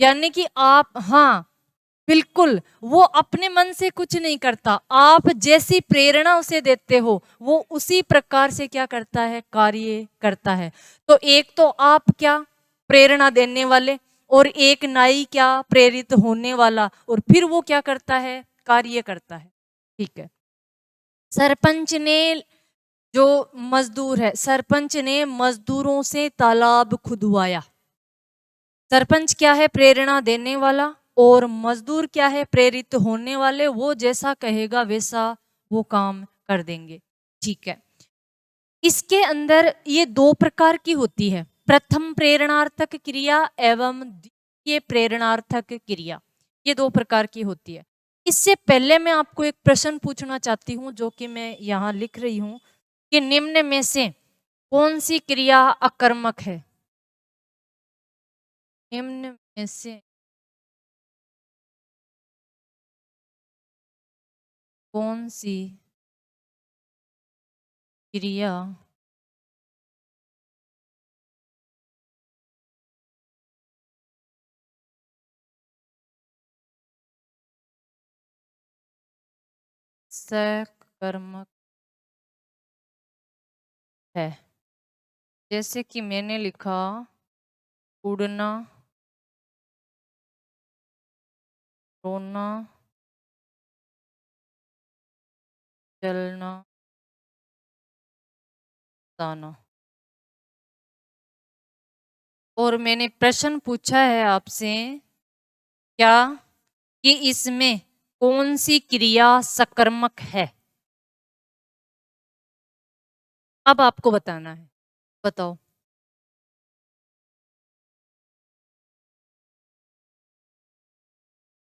यानी कि आप, हाँ बिल्कुल, वो अपने मन से कुछ नहीं करता, आप जैसी प्रेरणा उसे देते हो वो उसी प्रकार से क्या करता है? कार्य करता है। तो एक तो आप क्या, प्रेरणा देने वाले, और एक नाई क्या, प्रेरित होने वाला, और फिर वो क्या करता है? कार्य करता है। ठीक है, सरपंच ने, जो मजदूर है, सरपंच ने मजदूरों से तालाब खुदवाया। सरपंच क्या है? प्रेरणा देने वाला, और मजदूर क्या है? प्रेरित होने वाले, वो जैसा कहेगा वैसा वो काम कर देंगे। ठीक है, इसके अंदर ये दो प्रकार की होती है, प्रथम प्रेरणार्थक क्रिया एवं द्वितीय प्रेरणार्थक क्रिया, ये दो प्रकार की होती है। इससे पहले मैं आपको एक प्रश्न पूछना चाहती हूँ, जो कि मैं यहाँ लिख रही हूँ, कि निम्न में से कौन सी क्रिया अकर्मक है? निम्न में से कौन सी क्रिया सकर्मक है? जैसे कि मैंने लिखा, उड़ना, रोना, चलना, ताना। और मैंने प्रश्न पूछा है आपसे, क्या, कि इसमें कौन सी क्रिया सकर्मक है? अब आपको बताना है, बताओ।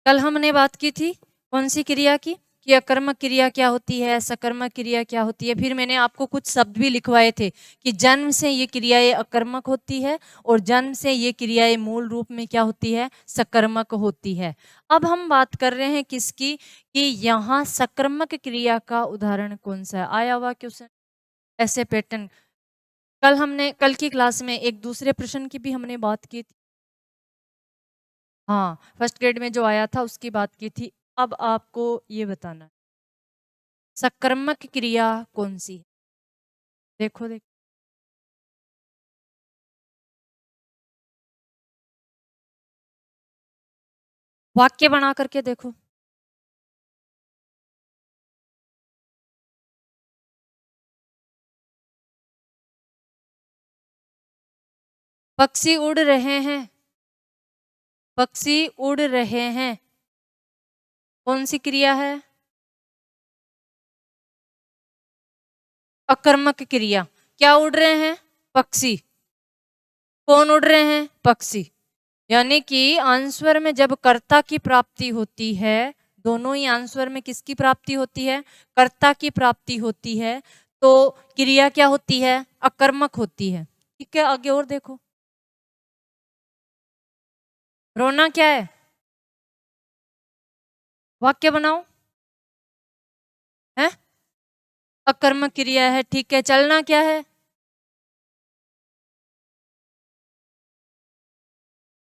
कल हमने बात की थी कौन सी क्रिया की, कि अकर्मक क्रिया क्या होती है, सकर्मक क्रिया क्या होती है। फिर मैंने आपको कुछ शब्द भी लिखवाए थे कि जन्म से ये क्रियाएं अकर्मक होती है और जन्म से ये क्रियाएं मूल रूप में क्या होती है? सकर्मक होती है। अब हम बात कर रहे हैं किसकी, कि यहाँ सकर्मक क्रिया का उदाहरण कौन सा है? आया हुआ क्वेश्चन ऐसे पैटर्न। कल की क्लास में एक दूसरे प्रश्न की भी हमने बात की थी। हाँ, फर्स्ट ग्रेड में जो आया था उसकी बात की थी। अब आपको ये बताना, सकर्मक क्रिया कौन सी है? देखो देखो, वाक्य बना करके देखो। पक्षी उड़ रहे हैं, पक्षी उड़ रहे हैं, कौन सी क्रिया है? अकर्मक क्रिया। क्या उड़ रहे हैं? पक्षी। कौन उड़ रहे हैं? पक्षी। यानी कि आंसर में जब कर्ता की प्राप्ति होती है, दोनों ही आंसर में किसकी प्राप्ति होती है? कर्ता की प्राप्ति होती है, तो क्रिया क्या होती है? अकर्मक होती है। ठीक है, आगे और देखो। रोना क्या है? वाक्य बनाओ। है? अकर्मक क्रिया है। ठीक है, चलना क्या है?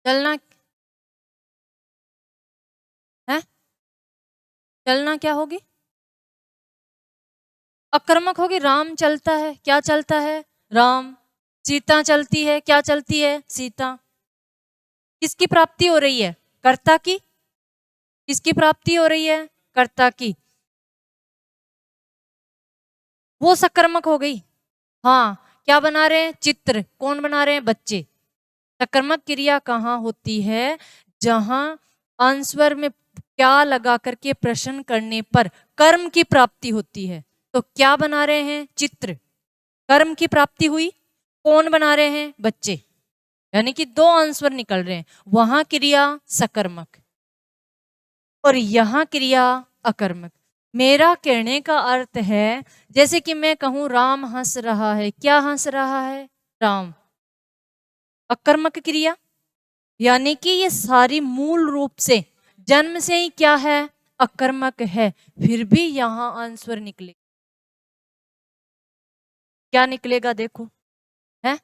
चलना है? चलना क्या होगी? अकर्मक होगी। राम चलता है, क्या चलता है? राम। सीता चलती है, क्या चलती है? सीता। किसकी प्राप्ति हो रही है? कर्ता की। किसकी प्राप्ति हो रही है? कर्ता की। वो सकर्मक हो गई। हाँ, क्या बना रहे हैं? चित्र। कौन बना रहे हैं? बच्चे। सकर्मक क्रिया कहाँ होती है? जहां आंसर में क्या लगा करके प्रश्न करने पर कर्म की प्राप्ति होती है। तो क्या बना रहे हैं? चित्र। कर्म की प्राप्ति हुई। कौन बना रहे हैं? बच्चे। यानी कि दो आंसर निकल रहे हैं। वहां क्रिया सकर्मक और यहां क्रिया अकर्मक। मेरा कहने का अर्थ है, जैसे कि मैं कहूं राम हंस रहा है, क्या हंस रहा है? राम। अकर्मक क्रिया। यानी कि ये सारी मूल रूप से जन्म से ही क्या है? अकर्मक है। फिर भी यहां आंसर निकले, क्या निकलेगा? देखो है,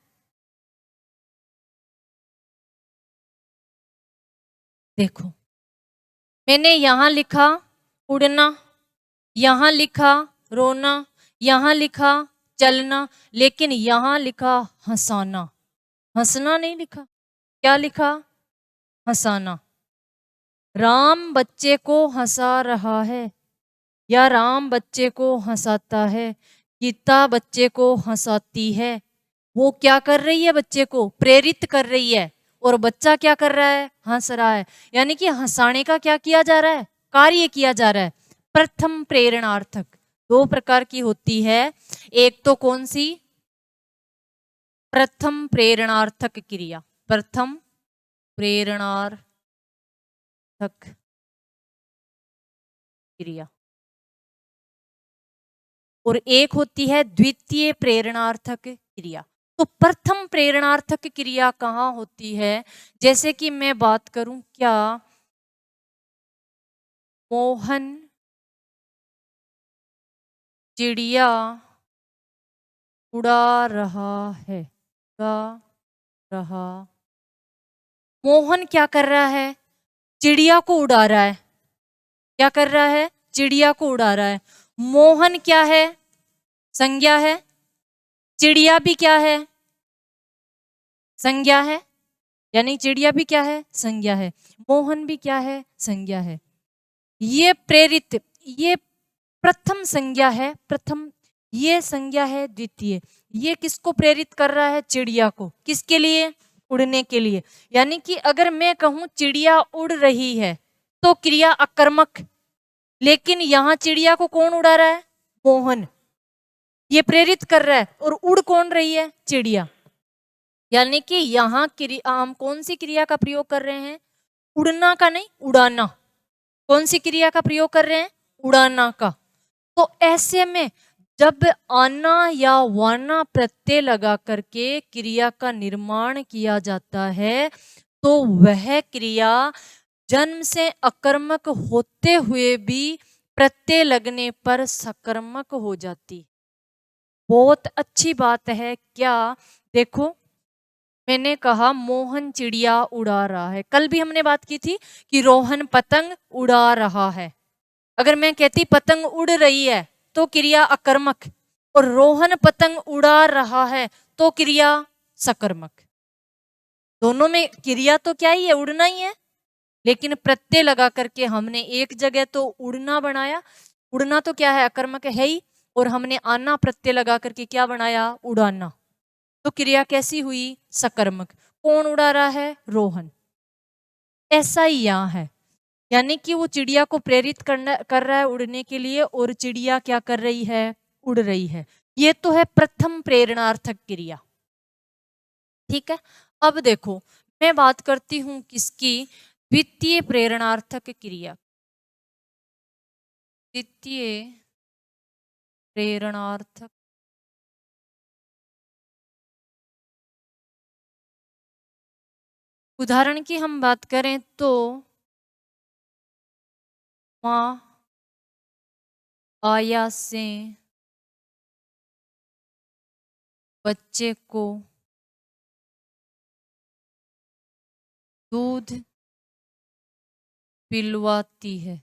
देखो मैंने यहां लिखा उड़ना, यहां लिखा रोना, यहां लिखा चलना, लेकिन यहां लिखा हंसाना। हंसना नहीं लिखा, क्या लिखा? हंसाना। राम बच्चे को हंसा रहा है या राम बच्चे को हंसाता है, गीता बच्चे को हंसाती है। वो क्या कर रही है? बच्चे को प्रेरित कर रही है, और बच्चा क्या कर रहा है? हंस रहा है। यानी कि हंसाने का क्या किया जा रहा है? कार्य किया जा रहा है। प्रथम प्रेरणार्थक दो प्रकार की होती है। एक तो कौन सी? प्रथम प्रेरणार्थक क्रिया, प्रथम प्रेरणार्थक क्रिया, और एक होती है द्वितीय प्रेरणार्थक क्रिया। तो प्रथम प्रेरणार्थक क्रिया कहाँ होती है? जैसे कि मैं बात करूं, क्या मोहन चिड़िया उड़ा रहा है, उड़ा रहा। मोहन क्या कर रहा है? चिड़िया को उड़ा रहा है। क्या कर रहा है? चिड़िया को उड़ा रहा है। मोहन क्या है? संज्ञा है। चिड़िया भी क्या है? संज्ञा है। यानी चिड़िया भी क्या है? संज्ञा है। मोहन भी क्या है? संज्ञा है। ये प्रेरित, ये प्रथम संज्ञा है, प्रथम। ये संज्ञा है द्वितीय। ये किसको प्रेरित कर रहा है? चिड़िया को। किसके लिए? उड़ने के लिए। यानी कि अगर मैं कहूं चिड़िया उड़ रही है तो क्रिया अकर्मक, लेकिन यहां चिड़िया को कौन उड़ा रहा है? मोहन। ये प्रेरित कर रहा है, और उड़ कौन रही है? चिड़िया। यानी कि यहां हम कौन सी क्रिया का प्रयोग कर रहे हैं? उड़ना का नहीं, उड़ाना। कौन सी क्रिया का प्रयोग कर रहे हैं? उड़ाना का। तो ऐसे में जब आना या वाना प्रत्यय लगा करके क्रिया का निर्माण किया जाता है, तो वह क्रिया जन्म से अकर्मक होते हुए भी प्रत्यय लगने पर सकर्मक हो जाती। बहुत अच्छी बात है क्या? देखो, मैंने कहा मोहन चिड़िया उड़ा रहा है। कल भी हमने बात की थी कि रोहन पतंग उड़ा रहा है। अगर मैं कहती पतंग उड़ रही है तो क्रिया अकर्मक, और रोहन पतंग उड़ा रहा है तो क्रिया सकर्मक। दोनों में क्रिया तो क्या ही है? उड़ना ही है। लेकिन प्रत्यय लगा करके हमने एक जगह तो उड़ना बनाया। उड़ना तो क्या है? अकर्मक है ही। और हमने आना प्रत्यय लगा करके क्या बनाया? उड़ाना। तो क्रिया कैसी हुई? सकर्मक। कौन उड़ा रहा है? रोहन। ऐसा ही यहाँ है, यानी कि वो चिड़िया को प्रेरित कर रहा है उड़ने के लिए, और चिड़िया क्या कर रही है? उड़ रही है। ये तो है प्रथम प्रेरणार्थक क्रिया। ठीक है, अब देखो मैं बात करती हूं किसकी? द्वितीय प्रेरणार्थक क्रिया। द्वितीय प्रेरणार्थक, उदाहरण की हम बात करें तो मां आया से बच्चे को दूध पिलवाती है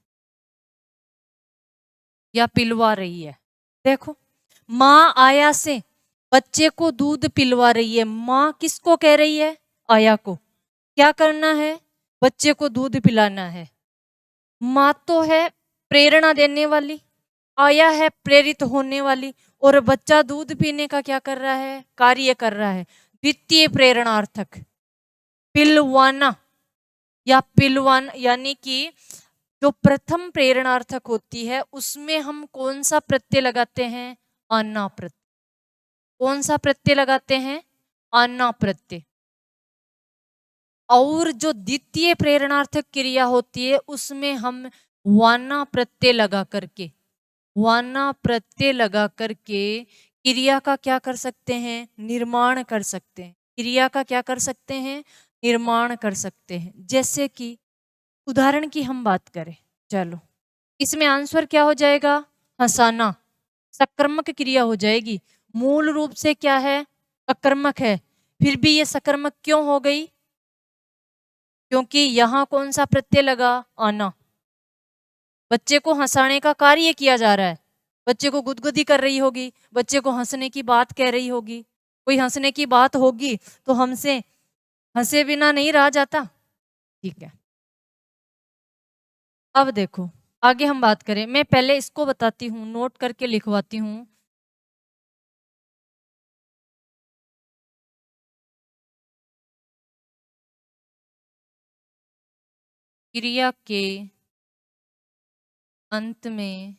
या पिलवा रही है। देखो, माँ आया से बच्चे को दूध पिलवा रही है। माँ किसको कह रही है? आया को। क्या करना है? बच्चे को दूध पिलाना है। माँ तो है प्रेरणा देने वाली, आया है प्रेरित होने वाली, और बच्चा दूध पीने का क्या कर रहा है? कार्य कर रहा है। द्वितीय प्रेरणार्थक पिलवाना या पिलवान, यानी कि जो प्रथम प्रेरणार्थक होती है उसमें हम कौन सा प्रत्यय लगाते हैं? आना प्रत्यय। कौन सा प्रत्यय लगाते हैं? आना प्रत्यय। और जो द्वितीय प्रेरणार्थक क्रिया होती है उसमें हम वाना प्रत्यय लगा करके, वाना प्रत्यय लगा करके क्रिया का क्या कर सकते हैं? निर्माण कर सकते हैं। क्रिया का क्या कर सकते हैं? निर्माण कर सकते हैं। जैसे कि उदाहरण की हम बात करें, चलो इसमें आंसर क्या हो जाएगा? हंसाना। सकर्मक क्रिया हो जाएगी। मूल रूप से क्या है? अकर्मक है, फिर भी ये सकर्मक क्यों हो गई? क्योंकि यहां कौन सा प्रत्यय लगा? आना। बच्चे को हंसाने का कार्य किया जा रहा है। बच्चे को गुदगुदी कर रही होगी, बच्चे को हंसने की बात कह रही होगी। कोई हंसने की बात होगी तो हमसे हंसे बिना नहीं रहा जाता। ठीक है, अब देखो आगे हम बात करें। मैं पहले इसको बताती हूँ, नोट करके लिखवाती हूँ। क्रिया के अंत में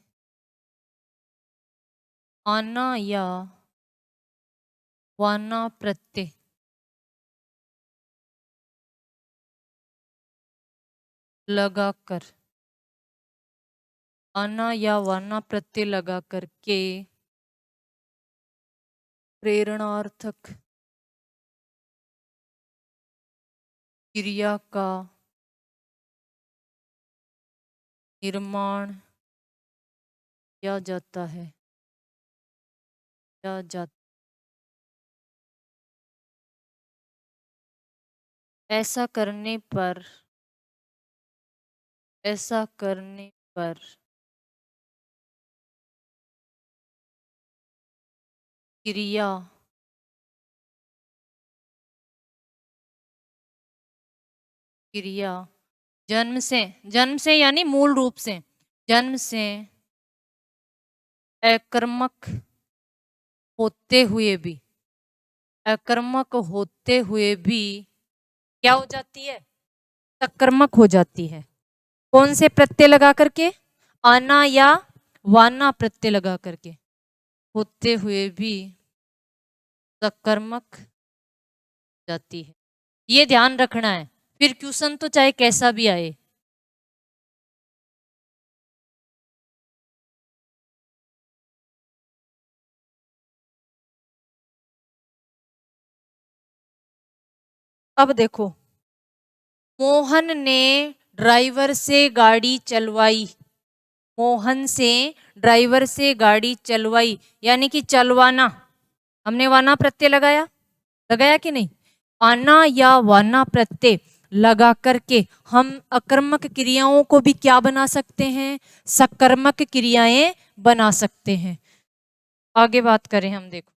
आना या वाना प्रत्यय लगाकर, आना या वाना प्रत्यय लगा करके प्रेरणार्थक क्रिया का निर्माण किया जाता है, किया जाता। ऐसा करने पर, ऐसा करने पर क्रिया क्रिया जन्म से यानी मूल रूप से, जन्म से अकर्मक होते हुए भी, अकर्मक होते हुए भी क्या हो जाती है? सकर्मक हो जाती है। कौन से प्रत्यय लगा करके? आना या वाना प्रत्यय लगा करके। होते हुए भी सकर्मक जाती है। ये ध्यान रखना है, फिर क्वेश्चन तो चाहे कैसा भी आए। अब देखो, मोहन ने ड्राइवर से गाड़ी चलवाई। मोहन से ड्राइवर से गाड़ी चलवाई, यानी कि चलवाना। हमने वाना प्रत्यय लगाया, लगाया कि नहीं? आना या वाना प्रत्यय लगा करके हम अकर्मक क्रियाओं को भी क्या बना सकते हैं? सकर्मक क्रियाएं बना सकते हैं। आगे बात करें हम, देखो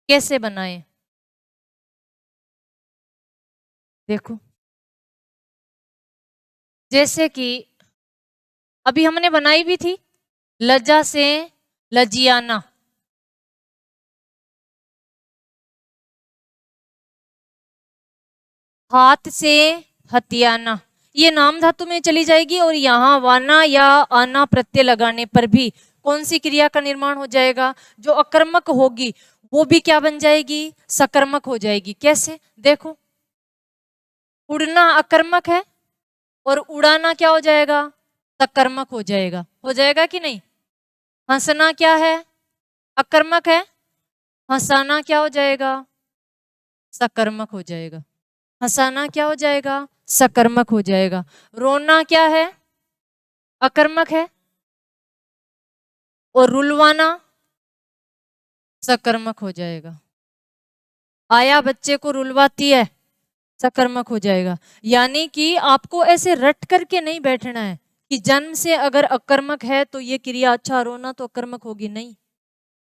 कैसे बनाएं। देखो जैसे कि अभी हमने बनाई भी थी, लज्जा से लजियाना। हाथ से हथियाना, ये नाम धातु में चली जाएगी और यहाँ वाना या आना प्रत्यय लगाने पर भी कौन सी क्रिया का निर्माण हो जाएगा? जो अकर्मक होगी वो भी क्या बन जाएगी? सकर्मक हो जाएगी। कैसे? देखो, उड़ना अकर्मक है और उड़ाना क्या हो जाएगा? सकर्मक हो जाएगा कि नहीं? हंसना क्या है? अकर्मक है। हंसाना क्या हो जाएगा? सकर्मक हो जाएगा। हंसाना क्या हो जाएगा? सकर्मक हो जाएगा। रोना क्या है? अकर्मक है। और रुलवाना सकर्मक हो जाएगा। आया बच्चे को रुलवाती है, सकर्मक हो जाएगा। यानी कि आपको ऐसे रट करके नहीं बैठना है कि जन्म से अगर अकर्मक है तो ये क्रिया, अच्छा रोना तो अकर्मक होगी, नहीं।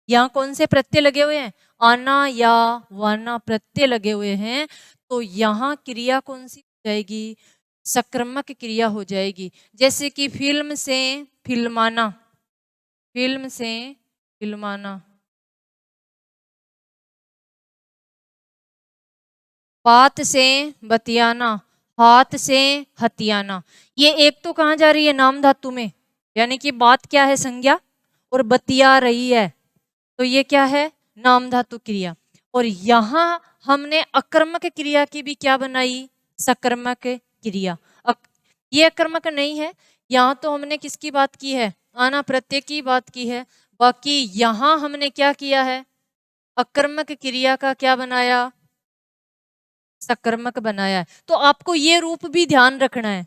यहाँ कौन से प्रत्यय लगे हुए हैं? आना या वाना प्रत्यय लगे हुए हैं, तो यहाँ क्रिया कौन सी हो जाएगी? सकर्मक क्रिया हो जाएगी। जैसे कि फिल्म से फिल्माना, फिल्म से फिल्माना, बात से बतियाना, हाथ से हथियाना। ये एक तो कहाँ जा रही है? नाम धातु में, यानी कि बात क्या है? संज्ञा, और बतिया रही है, तो ये क्या है? नाम धातु क्रिया। और यहां हमने अकर्मक क्रिया की भी क्या बनाई? सकर्मक क्रिया। ये अकर्मक नहीं है, यहां तो हमने किसकी बात की है? आना प्रत्यय की बात की है। बाकी यहां हमने क्या किया है? अकर्मक क्रिया का क्या बनाया? सकर्मक बनाया है। तो आपको ये रूप भी ध्यान रखना है,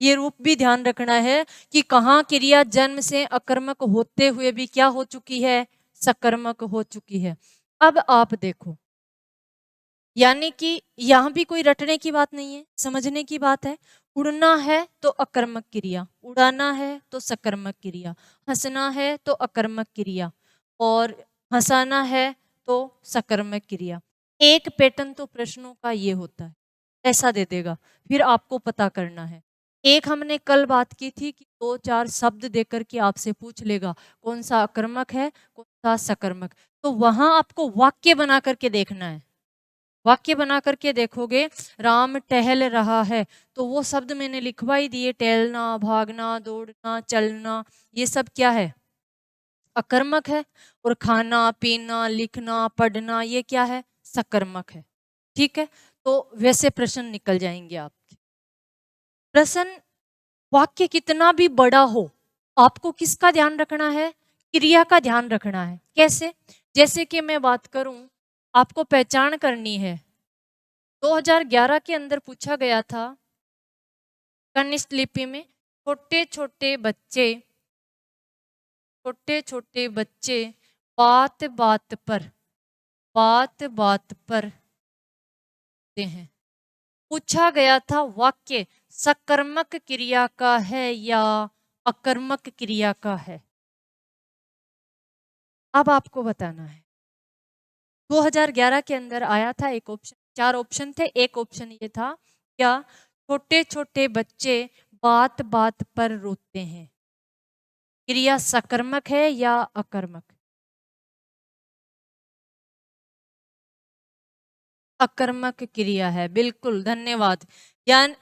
ये रूप भी ध्यान रखना है कि कहाँ क्रिया जन्म से अकर्मक होते हुए भी क्या हो चुकी है? सकर्मक हो चुकी है। अब आप देखो, यानी कि यहां भी कोई रटने की बात नहीं है, समझने की बात है। उड़ना है तो अकर्मक क्रिया, उड़ाना है तो सकर्मक क्रिया, हंसना है तो अकर्मक क्रिया, और हंसाना है तो सकर्मक क्रिया। एक पैटर्न तो प्रश्नों का ये होता है, ऐसा दे देगा, फिर आपको पता करना है। एक हमने कल बात की थी कि 2-4 शब्द देकर के आपसे पूछ लेगा कौन सा अकर्मक है, कौन सा सकर्मक। तो वहां आपको वाक्य बना करके देखना है। वाक्य बना करके देखोगे, राम टहल रहा है, तो वो शब्द मैंने लिखवा ही दिए, टहलना, भागना, दौड़ना, चलना, ये सब क्या है? अकर्मक है। और खाना, पीना, लिखना, पढ़ना, ये क्या है? सकर्मक है। ठीक है, तो वैसे प्रश्न निकल जाएंगे आपके। प्रश्न, वाक्य कितना भी बड़ा हो, आपको किसका ध्यान रखना है? क्रिया का ध्यान रखना है। कैसे? जैसे कि मैं बात करूं, आपको पहचान करनी है। 2011 के अंदर पूछा गया था कनिष्ठ लिपि में, छोटे छोटे बच्चे, छोटे छोटे बच्चे बात बात पर, बात बात पर हैं। पूछा गया था वाक्य सकर्मक क्रिया का है या अकर्मक क्रिया का है? अब आपको बताना है। 2011 के अंदर आया था एक ऑप्शन, 4 ऑप्शन थे, एक ऑप्शन ये था क्या? छोटे छोटे बच्चे बात बात पर रोते हैं, क्रिया सकर्मक है या अकर्मक? अकर्मक क्रिया है, बिल्कुल, धन्यवाद।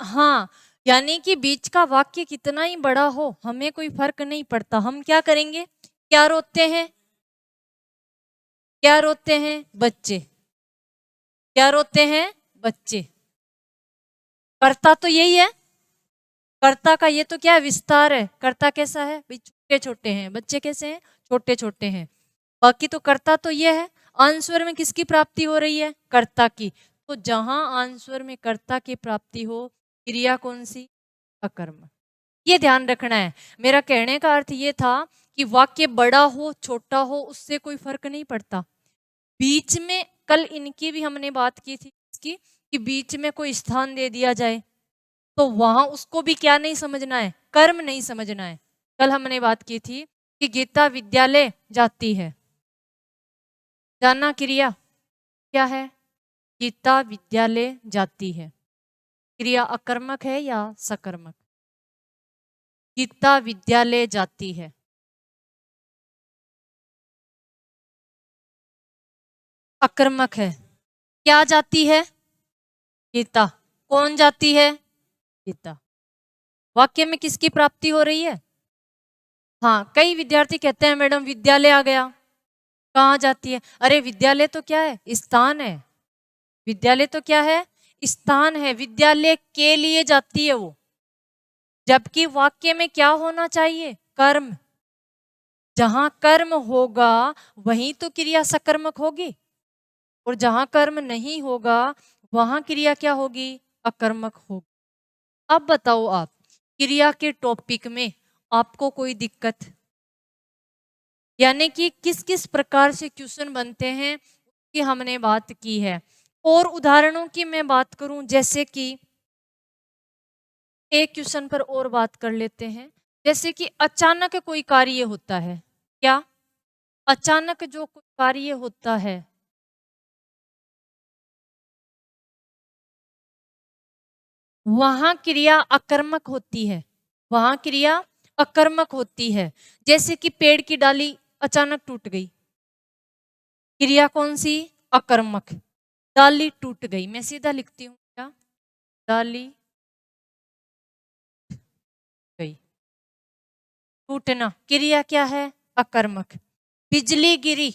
हाँ, यानी कि बीच का वाक्य कितना ही बड़ा हो हमें कोई फर्क नहीं पड़ता, हम क्या करेंगे? क्या रोते हैं? क्या रोते हैं? बच्चे। क्या रोते हैं? बच्चे। कर्ता तो यही है, कर्ता का ये तो क्या है? विस्तार है। कर्ता कैसा है? भाई छोटे छोटे हैं, बच्चे कैसे हैं? छोटे छोटे हैं। बाकी तो कर्ता तो ये है। आंसर में किसकी प्राप्ति हो रही है? कर्ता की। तो जहां आंसर में कर्ता की प्राप्ति हो, क्रिया कौन सी? अकर्मक। ये ध्यान रखना है। मेरा कहने का अर्थ ये था कि वाक्य बड़ा हो छोटा हो उससे कोई फर्क नहीं पड़ता। बीच में कल इनकी भी हमने बात की थी इसकी, कि बीच में कोई स्थान दे दिया जाए तो वहां उसको भी क्या नहीं समझना है? कर्म नहीं समझना है। कल हमने बात की थी कि गीता विद्यालय जाती है, जाना क्रिया क्या है? गीता विद्यालय जाती है, क्रिया अकर्मक है या सकर्मक? गीता विद्यालय जाती है, अकर्मक है। क्या जाती है? गीता। कौन जाती है? गीता। वाक्य में किसकी प्राप्ति हो रही है? हाँ, कई विद्यार्थी कहते हैं मैडम विद्यालय आ गया, कहाँ जाती है? अरे विद्यालय तो क्या है? स्थान है। विद्यालय तो क्या है? स्थान है। विद्यालय के लिए जाती है वो, जबकि वाक्य में क्या होना चाहिए? कर्म। जहां कर्म होगा वहीं तो क्रिया सकर्मक होगी, और जहां कर्म नहीं होगा वहां क्रिया क्या होगी? अकर्मक होगी। अब बताओ आप, क्रिया के टॉपिक में आपको कोई दिक्कत? यानी कि किस किस प्रकार से क्वेश्चन बनते हैं कि हमने बात की है। और उदाहरणों की मैं बात करूं, जैसे कि एक क्वेश्चन पर और बात कर लेते हैं। जैसे कि अचानक कोई कार्य होता है, क्या? अचानक जो कोई कार्य होता है, वहां क्रिया अकर्मक होती है। वहां क्रिया अकर्मक होती है। जैसे कि पेड़ की डाली अचानक टूट गई, क्रिया कौन सी? अकर्मक। डाली टूट गई, मैं सीधा लिखती हूँ, क्या? डाली गई। टूटना क्रिया क्या है? अकर्मक। बिजली गिरी,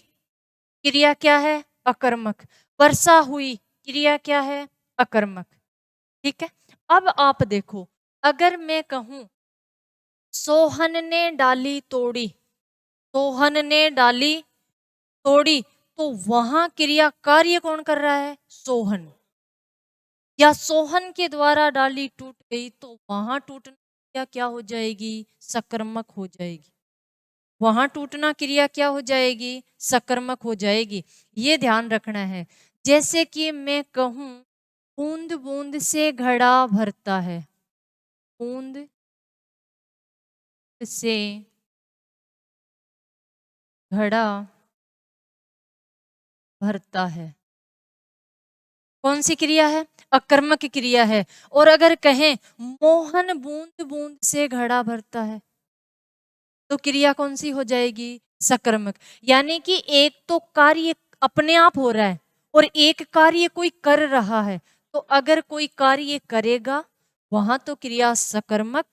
क्रिया क्या है? अकर्मक। वर्षा हुई, क्रिया क्या है? अकर्मक। ठीक है। अब आप देखो, अगर मैं कहूं सोहन ने डाली तोड़ी, सोहन ने डाली तोड़ी, तो वहां क्रिया कार्य कौन कर रहा है? सोहन। या सोहन के द्वारा डाली टूट गई, तो वहां टूटना क्रिया क्या हो जाएगी? सकर्मक हो जाएगी। वहां टूटना क्रिया क्या हो जाएगी? सकर्मक हो जाएगी। ये ध्यान रखना है। जैसे कि मैं कहूं बूंद बूंद से घड़ा भरता है, बूंद से घड़ा भरता है, कौन सी क्रिया है? अकर्मक क्रिया है। और अगर कहें मोहन बूंद बूंद से घड़ा भरता है, तो क्रिया कौन सी हो जाएगी? सकर्मक। यानी कि एक तो कार्य अपने आप हो रहा है और एक कार्य कोई कर रहा है। तो अगर कोई कार्य करेगा वहां तो क्रिया सकर्मक,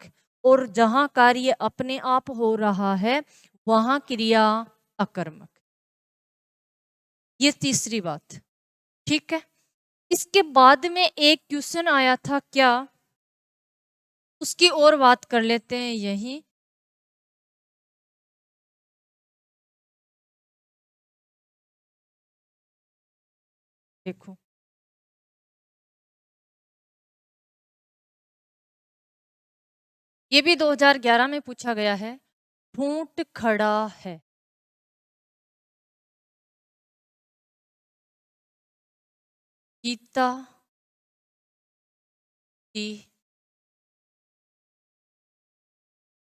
और जहां कार्य अपने आप हो रहा है वहां क्रिया अकर्मक। ये तीसरी बात। ठीक है। इसके बाद में एक क्वेश्चन आया था, क्या? उसकी और बात कर लेते हैं यही। देखो, ये भी 2011 में पूछा गया है। ऊंट खड़ा है, गीता की,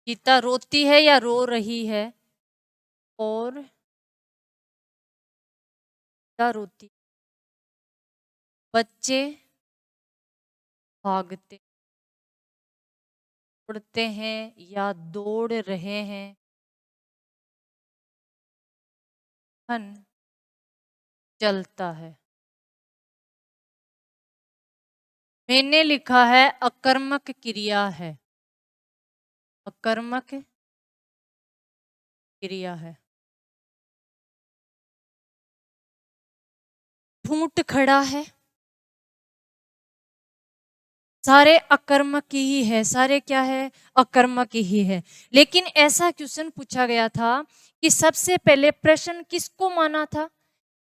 गीता रोती है या रो रही है? और क्या रोती? बच्चे भागते उड़ते हैं या दौड़ रहे हैं? फन चलता है। मैंने लिखा है अकर्मक क्रिया है, अकर्मक क्रिया है। ऊंट खड़ा है, सारे अकर्मक ही है, सारे क्या है? अकर्मक ही है। लेकिन ऐसा क्वेश्चन पूछा गया था कि सबसे पहले प्रश्न किसको माना था?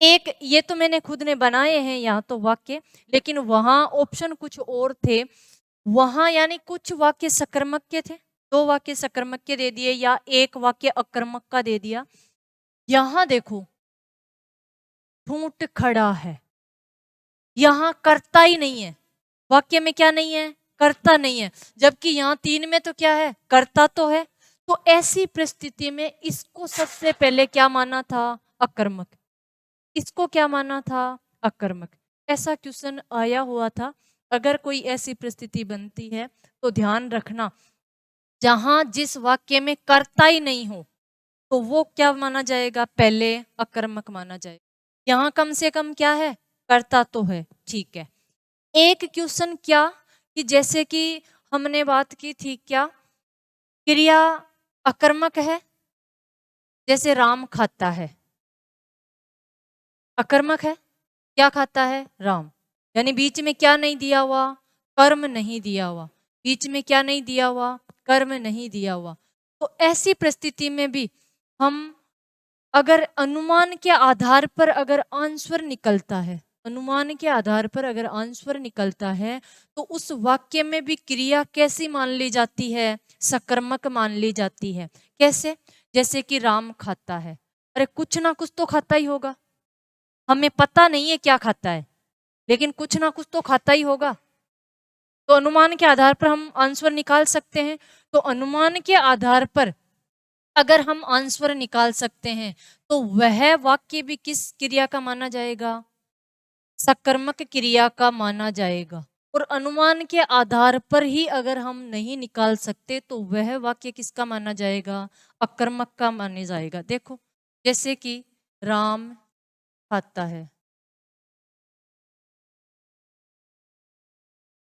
एक ये तो मैंने खुद ने बनाए हैं यहाँ तो वाक्य, लेकिन वहां ऑप्शन कुछ और थे। वहां यानी कुछ वाक्य सकर्मक के थे, दो वाक्य सकर्मक के दे दिए या एक वाक्य अकर्मक का दे दिया। यहां देखो, ऊंट खड़ा है, यहां करता ही नहीं है। वाक्य में क्या नहीं है? कर्ता नहीं है। जबकि यहाँ तीन में तो क्या है? कर्ता तो है। तो ऐसी परिस्थिति में इसको सबसे पहले क्या माना था? अकर्मक। इसको क्या माना था? अकर्मक। ऐसा क्वेश्चन आया हुआ था। अगर कोई ऐसी परिस्थिति बनती है तो ध्यान रखना, जहां जिस वाक्य में कर्ता ही नहीं हो तो वो क्या माना जाएगा? पहले अकर्मक माना जाएगा। यहाँ कम से कम क्या है? कर्ता तो है। ठीक है। एक क्वेश्चन क्या कि जैसे कि हमने बात की थी क्या क्रिया अकर्मक है, जैसे राम खाता है, अकर्मक है। क्या खाता है? राम। यानी बीच में क्या नहीं दिया हुआ? कर्म नहीं दिया हुआ। बीच में क्या नहीं दिया हुआ? कर्म नहीं दिया हुआ। तो ऐसी परिस्थिति में भी हम अगर अनुमान के आधार पर अगर आंसर निकलता है, अनुमान के आधार पर अगर आंसर निकलता है, तो उस वाक्य में भी क्रिया कैसी मान ली जाती है? सकर्मक मान ली जाती है। कैसे? जैसे कि राम खाता है, अरे कुछ ना कुछ तो खाता ही होगा, हमें पता नहीं है क्या खाता है, लेकिन कुछ ना कुछ तो खाता ही होगा। तो अनुमान के आधार पर हम आंसर निकाल सकते हैं। तो अनुमान के आधार पर अगर हम आंसर निकाल सकते हैं, तो वह वाक्य भी किस क्रिया का माना जाएगा? सकर्मक क्रिया का माना जाएगा। और अनुमान के आधार पर ही अगर हम नहीं निकाल सकते, तो वह वाक्य किसका माना जाएगा? अकर्मक का माना जाएगा। देखो, जैसे कि राम खाता है,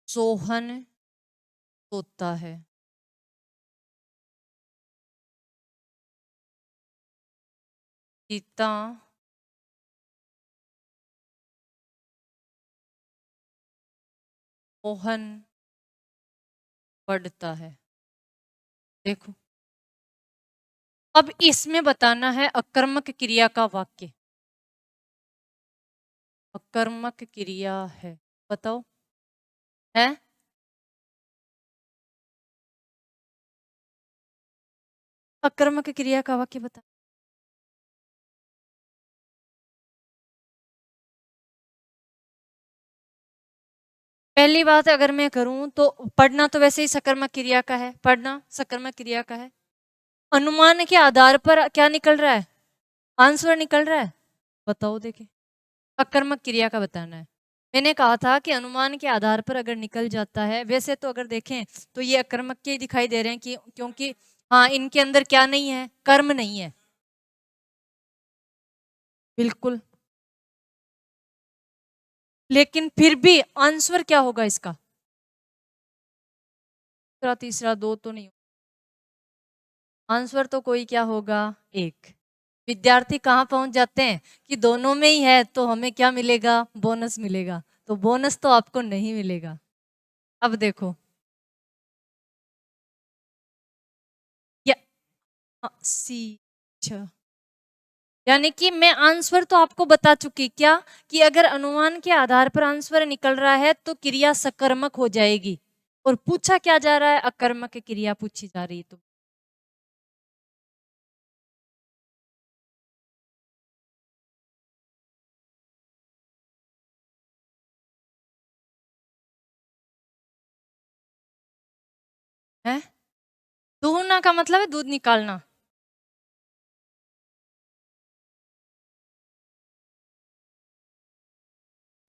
सोहन सोता है, सीता मोहन पढ़ता है। देखो, अब इसमें बताना है अकर्मक क्रिया का वाक्य। अकर्मक क्रिया है, बताओ। है? अकर्मक क्रिया का वाक्य बता। पहली बात अगर मैं करूं तो पढ़ना तो वैसे ही सकर्मक क्रिया का है, पढ़ना सकर्मक क्रिया का है। अनुमान के आधार पर क्या निकल रहा है? आंसर निकल रहा है। बताओ देखे, अकर्मक क्रिया का बताना है। मैंने कहा था कि अनुमान के आधार पर अगर निकल जाता है, वैसे तो अगर देखें तो ये अकर्मक के ही दिखाई दे रहे हैं कि क्योंकि हाँ, इनके अंदर क्या नहीं है? कर्म नहीं है। बिल्कुल। लेकिन फिर भी आंसर क्या होगा इसका? दूसरा तीसरा दो तो नहीं, आंसर तो कोई क्या होगा? एक। विद्यार्थी कहाँ पहुंच जाते हैं कि दोनों में ही है, तो हमें क्या मिलेगा? बोनस मिलेगा। तो बोनस तो आपको नहीं मिलेगा। अब देखो, या सी, अच्छा, यानी कि मैं आंसर तो आपको बता चुकी क्या कि अगर अनुमान के आधार पर आंसर निकल रहा है तो क्रिया सकर्मक हो जाएगी। और पूछा क्या जा रहा है? अकर्मक क्रिया पूछी जा रही है। तो है दूहना का मतलब है दूध निकालना।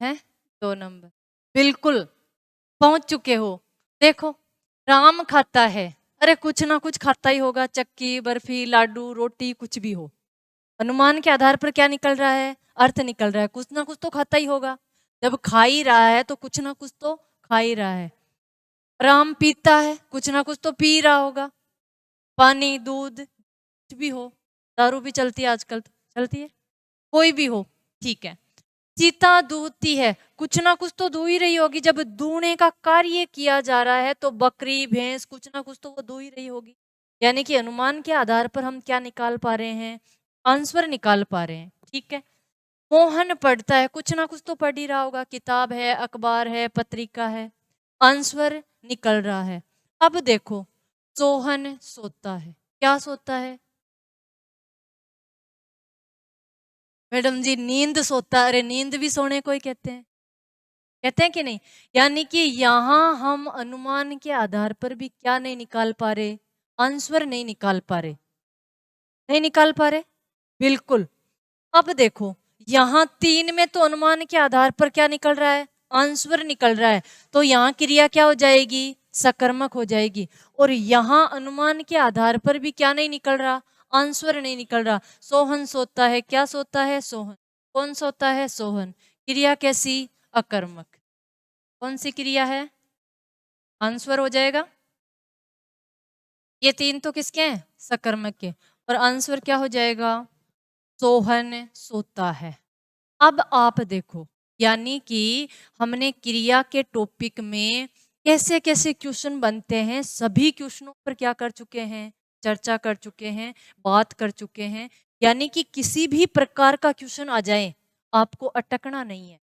है 2 नंबर, बिल्कुल पहुंच चुके हो। देखो, राम खाता है, अरे कुछ ना कुछ खाता ही होगा, चक्की बर्फी लाडू रोटी कुछ भी हो। अनुमान के आधार पर क्या निकल रहा है? अर्थ निकल रहा है, कुछ ना कुछ तो खाता ही होगा। जब खा ही रहा है तो कुछ ना कुछ तो खा ही रहा है। राम पीता है, कुछ ना कुछ तो पी रहा होगा, पानी दूध कुछ भी हो। दारू भी चलती है आजकल, तो चलती है, कोई भी हो, ठीक है। सीता दूधती है, कुछ ना कुछ तो दू ही रही होगी। जब दूने का कार्य किया जा रहा है तो बकरी भैंस कुछ ना कुछ तो वो दू ही रही होगी। यानी कि अनुमान के आधार पर हम क्या निकाल पा रहे हैं? आंसर निकाल पा रहे हैं, ठीक है। मोहन पढ़ता है, कुछ ना कुछ तो पढ़ ही रहा होगा, किताब है, अखबार है, पत्रिका है। आंसर निकल रहा है। अब देखो, सोहन सोता है, क्या सोता है? मैडम जी नींद सोता, अरे नींद भी सोने को ही कहते हैं, कहते हैं कि नहीं? यानी कि यहां हम अनुमान के आधार पर भी क्या नहीं निकाल पा रहे? आंसर नहीं निकाल पा रहे, नहीं निकाल पा रहे, बिल्कुल। अब देखो, यहाँ 3 में तो अनुमान के आधार पर क्या निकल रहा है? आंसर निकल रहा है। तो यहाँ क्रिया क्या हो जाएगी? सकर्मक हो जाएगी। और यहाँ अनुमान के आधार पर भी क्या नहीं निकल रहा? आंसर नहीं निकल रहा। सोहन सोता है, क्या सोता है? सोहन। कौन सोता है? सोहन। क्रिया कैसी? अकर्मक। कौन सी क्रिया है? आंसर हो जाएगा। ये तीन तो किसके हैं? सकर्मक के। और आंसर क्या हो जाएगा? सोहन सोता है। अब आप देखो, यानी कि हमने क्रिया के टॉपिक में कैसे कैसे क्वेश्चन बनते हैं, सभी क्वेश्चनों पर क्या कर चुके हैं? चर्चा कर चुके हैं, बात कर चुके हैं। यानी कि किसी भी प्रकार का क्वेश्चन आ जाए, आपको अटकना नहीं है।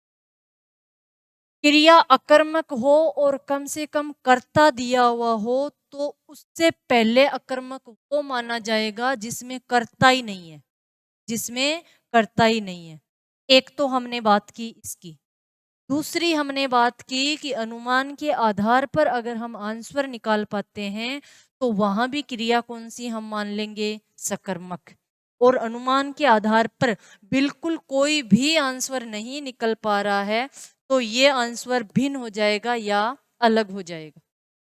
क्रिया अकर्मक हो और कम से कम कर्ता दिया हुआ हो, तो उससे पहले अकर्मक वो माना जाएगा जिसमें कर्ता ही नहीं है, जिसमें कर्ता ही नहीं है। एक तो हमने बात की इसकी। दूसरी हमने बात की कि अनुमान के आधार पर अगर हम आंसर निकाल पाते हैं, तो वहां भी क्रिया कौन सी हम मान लेंगे? सकर्मक। और अनुमान के आधार पर बिल्कुल कोई भी आंसर नहीं निकल पा रहा है, तो ये आंसर भिन्न हो जाएगा या अलग हो जाएगा।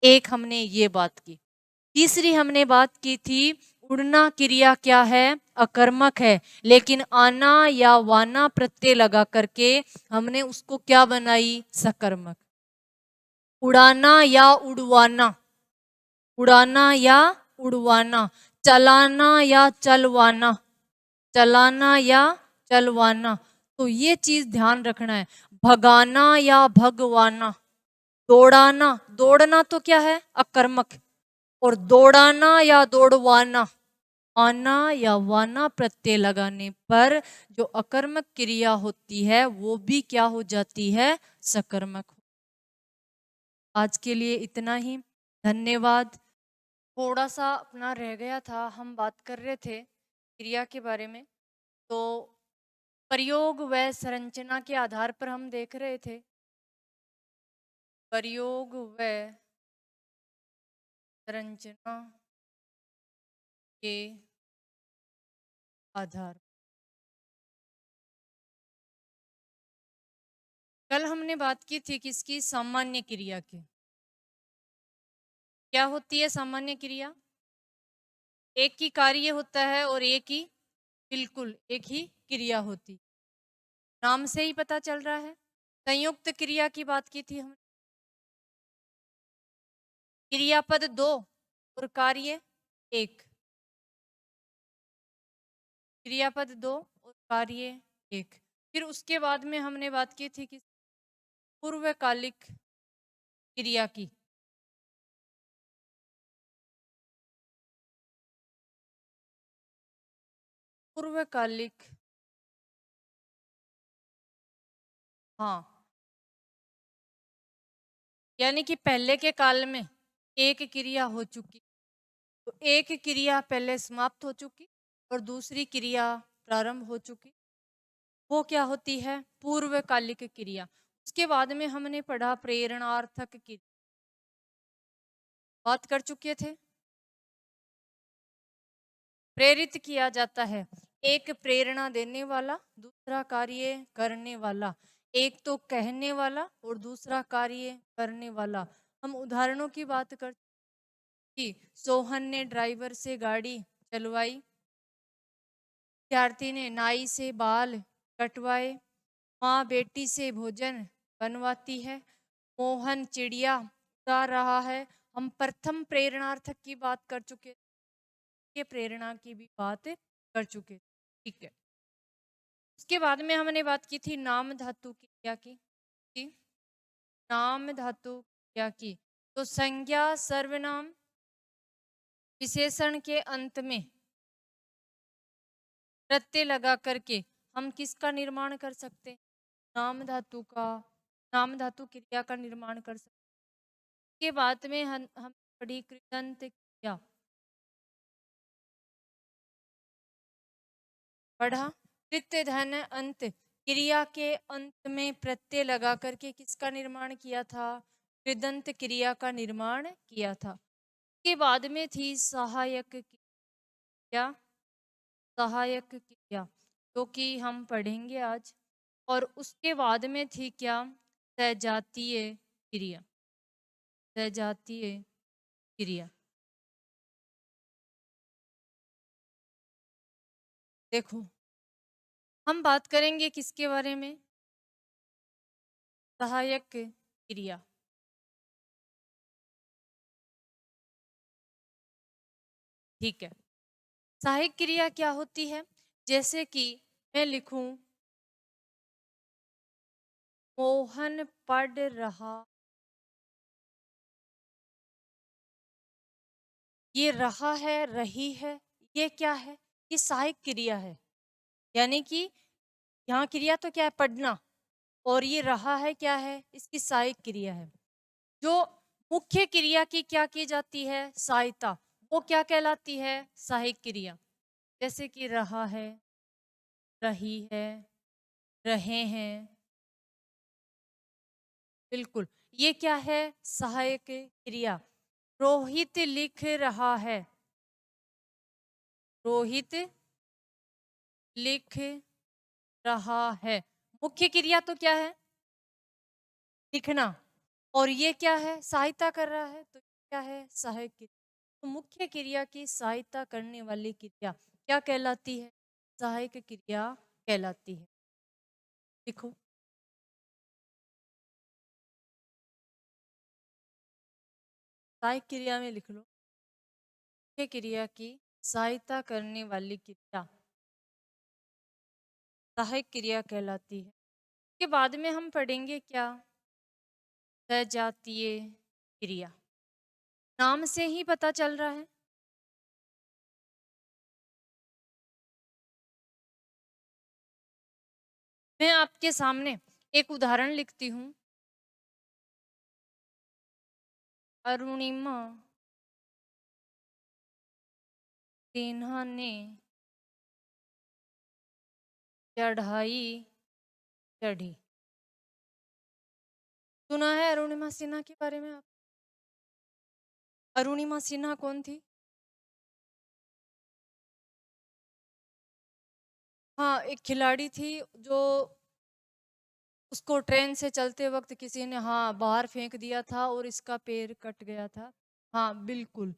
एक हमने ये बात की। तीसरी हमने बात की थी, उड़ना क्रिया क्या है? अकर्मक है, लेकिन आना या वाना प्रत्यय लगा करके हमने उसको क्या बनाई? सकर्मक। उड़ाना या उड़वाना, उड़ाना या उड़वाना, चलाना या चलवाना, चलाना या चलवाना। तो ये चीज ध्यान रखना है। भगाना या भगवाना, दौड़ाना, दौड़ना तो क्या है? अकर्मक। और दौड़ाना या दौड़वाना, आना या वाना प्रत्यय लगाने पर जो अकर्मक क्रिया होती है वो भी क्या हो जाती है? सकर्मक। आज के लिए इतना ही, धन्यवाद। थोड़ा सा अपना रह गया था, हम बात कर रहे थे क्रिया के बारे में, तो प्रयोग व संरचना के आधार पर हम देख रहे थे। प्रयोग व संरचना के आधार। कल हमने बात की थी किसकी? सामान्य क्रिया की। क्या होती है सामान्य क्रिया? एक ही कार्य होता है और एक ही, बिल्कुल एक ही क्रिया होती, नाम से ही पता चल रहा है। संयुक्त क्रिया की बात की थी हम। क्रियापद दो और कार्य एक, क्रियापद दो और कार्य एक। फिर उसके बाद में हमने बात की थी कि पूर्वकालिक क्रिया की। पूर्वकालिक, हाँ, यानी कि पहले के काल में एक क्रिया हो चुकी, तो एक क्रिया पहले समाप्त हो चुकी और दूसरी क्रिया प्रारंभ हो चुकी, वो क्या होती है? पूर्वकालिक क्रिया। उसके बाद में हमने पढ़ा प्रेरणार्थक की बात कर चुके थे। प्रेरित किया जाता है, एक प्रेरणा देने वाला, दूसरा कार्य करने वाला। एक तो कहने वाला और दूसरा कार्य करने वाला। हम उदाहरणों की बात कर कि सोहन ने ड्राइवर से गाड़ी चलवाई, विद्यार्थी ने नाई से बाल कटवाए, माँ बेटी से भोजन बनवाती है, मोहन चिड़िया उड़ा रहा है। हम प्रथम प्रेरणार्थक की बात कर चुके, के प्रेरणा की भी बात कर चुके, ठीक है। उसके बाद में हमने बात की थी नाम धातु क्रिया की, नाम धातु क्रिया की। तो संज्ञा सर्वनाम विशेषण के अंत में प्रत्यय लगा करके हम किसका निर्माण कर सकते हैं? नाम धातु का, नाम धातु क्रिया का निर्माण कर सकते हैं। के बाद में हम पढ़ी कृदंत क्रिया, पढ़ा तृतीय धन अंत क्रिया के अंत में प्रत्यय लगा करके किसका निर्माण किया था? कृदंत क्रिया का निर्माण किया था। के बाद में थी सहायक क्रिया, सहायक क्रिया जो कि हम पढ़ेंगे आज। और उसके बाद में थी क्या? सजातीय क्रिया, सजातीय क्रिया। देखो, हम बात करेंगे किसके बारे में? सहायक क्रिया। ठीक है। सहायक क्रिया क्या होती है? जैसे कि मैं लिखूं मोहन पढ़ रहा, ये रहा है, रही है, ये क्या है? ये सहायक क्रिया है। यानी कि यहाँ क्रिया तो क्या है? पढ़ना। और ये रहा है क्या है? इसकी सहायक क्रिया है। जो मुख्य क्रिया की क्या की जाती है? सहायता। वो क्या कहलाती है? सहायक क्रिया। जैसे कि रहा है, रही है, रहे हैं। बिल्कुल। ये क्या है? सहायक क्रिया। रोहित लिख रहा है, रोहित लिख रहा है। मुख्य क्रिया तो क्या है? लिखना। और ये क्या है? सहायता कर रहा है, तो क्या है? सहायक क्रिया। तो मुख्य क्रिया की सहायता करने वाली क्रिया क्या कहलाती है? सहायक क्रिया कहलाती है। देखो, सहायक क्रिया में लिख लो, मुख्य क्रिया की सहायता करने वाली क्रिया सहायक क्रिया कहलाती है। के बाद में हम पढ़ेंगे क्या? सजातीय क्रिया। नाम से ही पता चल रहा है। मैं आपके सामने एक उदाहरण लिखती हूँ। अरुणिमा सिन्हा ने चढ़ाई चढ़ी। सुना है अरुणिमा सिन्हा के बारे में आप? अरुणिमा सिन्हा कौन थी? हाँ, एक खिलाड़ी थी जो उसको ट्रेन से चलते वक्त किसी ने हाँ बाहर फेंक दिया था और इसका पैर कट गया था। हाँ बिल्कुल।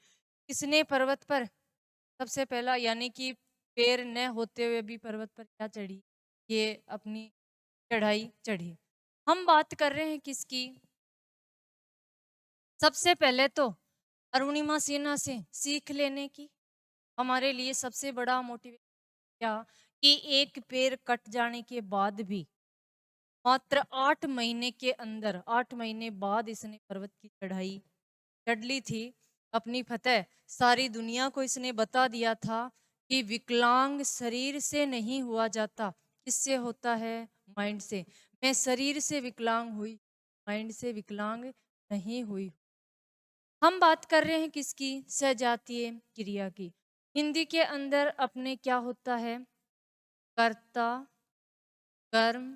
किसने पर्वत पर सबसे पहला, यानी कि पैर न होते हुए भी पर्वत पर क्या चढ़ी? ये अपनी चढ़ाई चढ़ी। हम बात कर रहे हैं किसकी? सबसे पहले तो अरुणिमा सिन्हा से सीख लेने की। हमारे लिए सबसे बड़ा मोटिवेशन क्या? कि एक पैर कट जाने के बाद भी मात्र 8 महीने के अंदर, 8 महीने बाद इसने पर्वत की चढ़ाई चढ़ ली थी। अपनी फतेह सारी दुनिया को इसने बता दिया था कि विकलांग शरीर से नहीं हुआ जाता, किससे होता है? माइंड से। मैं शरीर से विकलांग हुई, माइंड से विकलांग नहीं हुई। हम बात कर रहे हैं किसकी? सजातीय क्रिया की। हिंदी के अंदर अपने क्या होता है? कर्ता, कर्म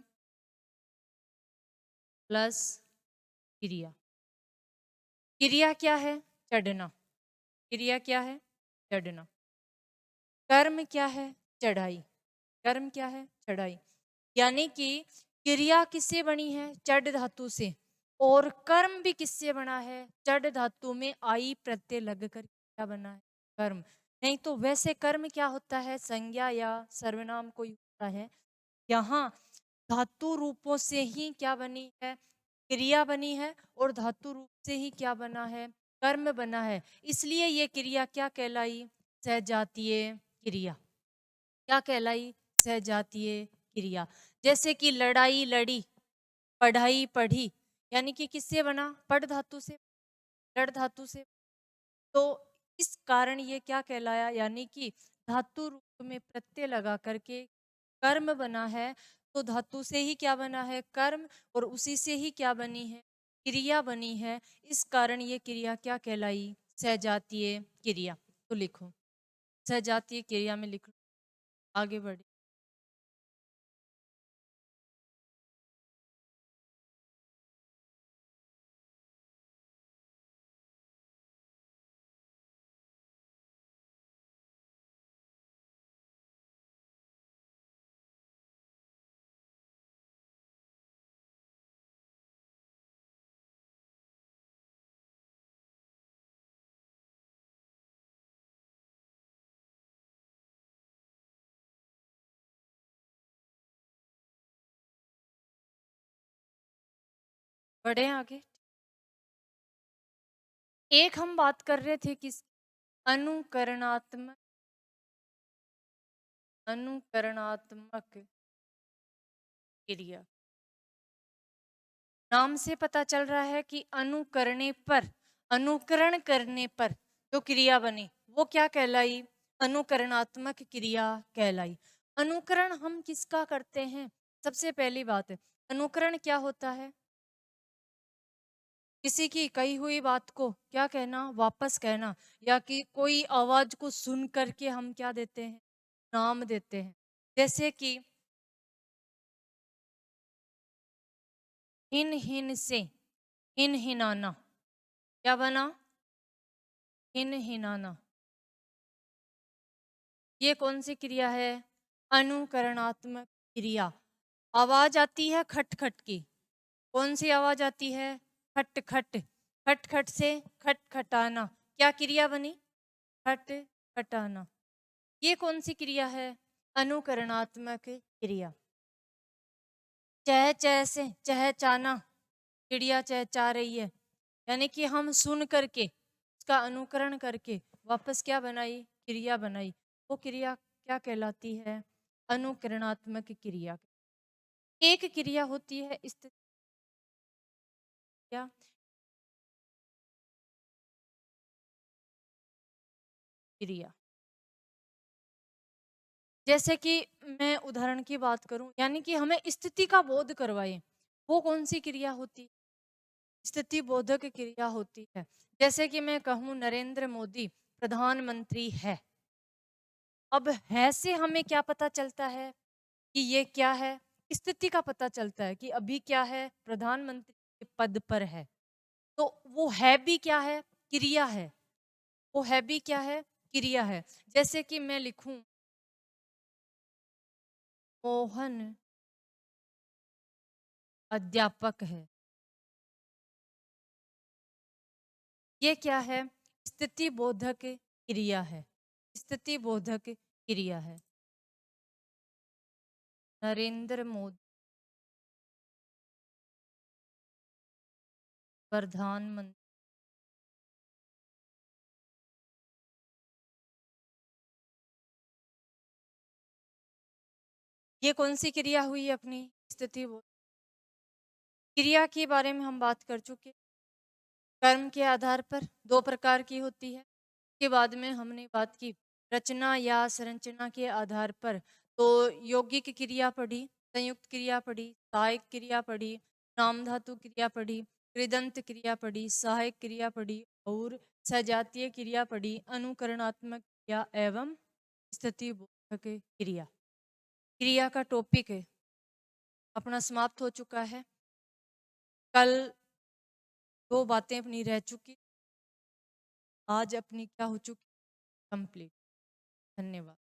प्लस क्रिया। क्रिया क्या है? चढ़ना। क्रिया क्या है? चढ़ना। कर्म क्या है? चढ़ाई। कर्म क्या है? चढ़ाई। यानी कि क्रिया किससे बनी है? चढ़ धातु से। और कर्म भी किससे बना है? चढ़ धातु में आई प्रत्यय लगकर क्या बना है? कर्म। नहीं तो वैसे कर्म क्या होता है? संज्ञा या सर्वनाम कोई होता है। यहाँ धातु रूपों से ही क्या बनी है? क्रिया बनी है। और धातु रूप से ही क्या बना है? कर्म बना है। इसलिए ये क्रिया क्या कहलाई? सजातीय क्रिया। क्या कहलाई? सजातीय क्रिया। जैसे कि लड़ाई लड़ी, पढ़ाई पढ़ी, यानी कि किससे बना? पढ़ धातु से, लड़ धातु से। तो इस कारण ये क्या कहलाया? यानी कि धातु रूप में प्रत्यय लगा करके कर्म बना है। तो धातु से ही क्या बना है? कर्म। और उसी से ही क्या बनी है? क्रिया बनी है। इस कारण ये क्रिया क्या कहलाई? सजातीय क्रिया। तो लिखो, सजातीय क्रिया में लिखो। आगे बढ़े। बढ़े आगे। एक हम बात कर रहे थे किस, अनुकरणात्मक, अनुकरणात्मक क्रिया। नाम से पता चल रहा है कि अनुकरणे पर, अनुकरण करने पर जो क्रिया बनी वो क्या कहलाई, अनुकरणात्मक क्रिया कहलाई। अनुकरण हम किसका करते हैं? सबसे पहली बात है, अनुकरण क्या होता है? किसी की कही हुई बात को क्या कहना, वापस कहना, या कि कोई आवाज को सुन करके हम क्या देते हैं, नाम देते हैं। जैसे कि हिन हिन से हिन हिनाना, क्या बना, हिन हिनाना। ये कौन सी क्रिया है? अनुकरणात्मक क्रिया। आवाज आती है खट खट की, कौन सी आवाज आती है? खट खट, खट खट से खट खटाना, क्या क्रिया बनी? खट खटाना। ये कौन सी क्रिया है? अनुकरणात्मक क्रिया। चह चह से चहचाना, चिड़िया चहचा रही है, यानी कि हम सुन करके उसका अनुकरण करके वापस क्या बनाई, क्रिया बनाई। वो क्रिया क्या कहलाती है? अनुकरणात्मक क्रिया। एक क्रिया होती है स्थिति क्रिया, क्रिया। जैसे कि मैं उदाहरण की बात करूं, यानी कि हमें स्थिति का बोध करवाए, वो कौन सी क्रिया होती है? स्थिति बोधक क्रिया होती है। जैसे कि मैं कहूं नरेंद्र मोदी प्रधानमंत्री है, अब है से हमें क्या पता चलता है कि ये क्या है? स्थिति का पता चलता है कि अभी क्या है, प्रधानमंत्री के पद पर है। तो वो है भी क्या है? क्रिया है। वो है भी क्या है? क्रिया है। जैसे कि मैं लिखूं मोहन अध्यापक है, ये क्या है? स्थिति बोधक क्रिया है, स्थिति बोधक क्रिया है। नरेंद्र मोदी प्रधानमंत्री, ये कौन सी क्रिया हुई अपनी? स्थिति बोधक क्रिया के बारे में हम बात कर चुके। कर्म के आधार पर दो प्रकार की होती है। के बाद में हमने बात की रचना या संरचना के आधार पर, तो यौगिक क्रिया पढ़ी, संयुक्त क्रिया पढ़ी, सहायक क्रिया पढ़ी, नाम धातु क्रिया पढ़ी, कृदंत क्रिया पढ़ी, सहायक क्रिया पढ़ी और सजातीय क्रिया पढ़ी, अनुकरणात्मक क्रिया एवं स्थिति बोधक क्रिया। क्रिया का टॉपिक है अपना समाप्त हो चुका है। कल दो बातें अपनी रह चुकी, आज अपनी क्या हो चुकी, कंप्लीट। धन्यवाद।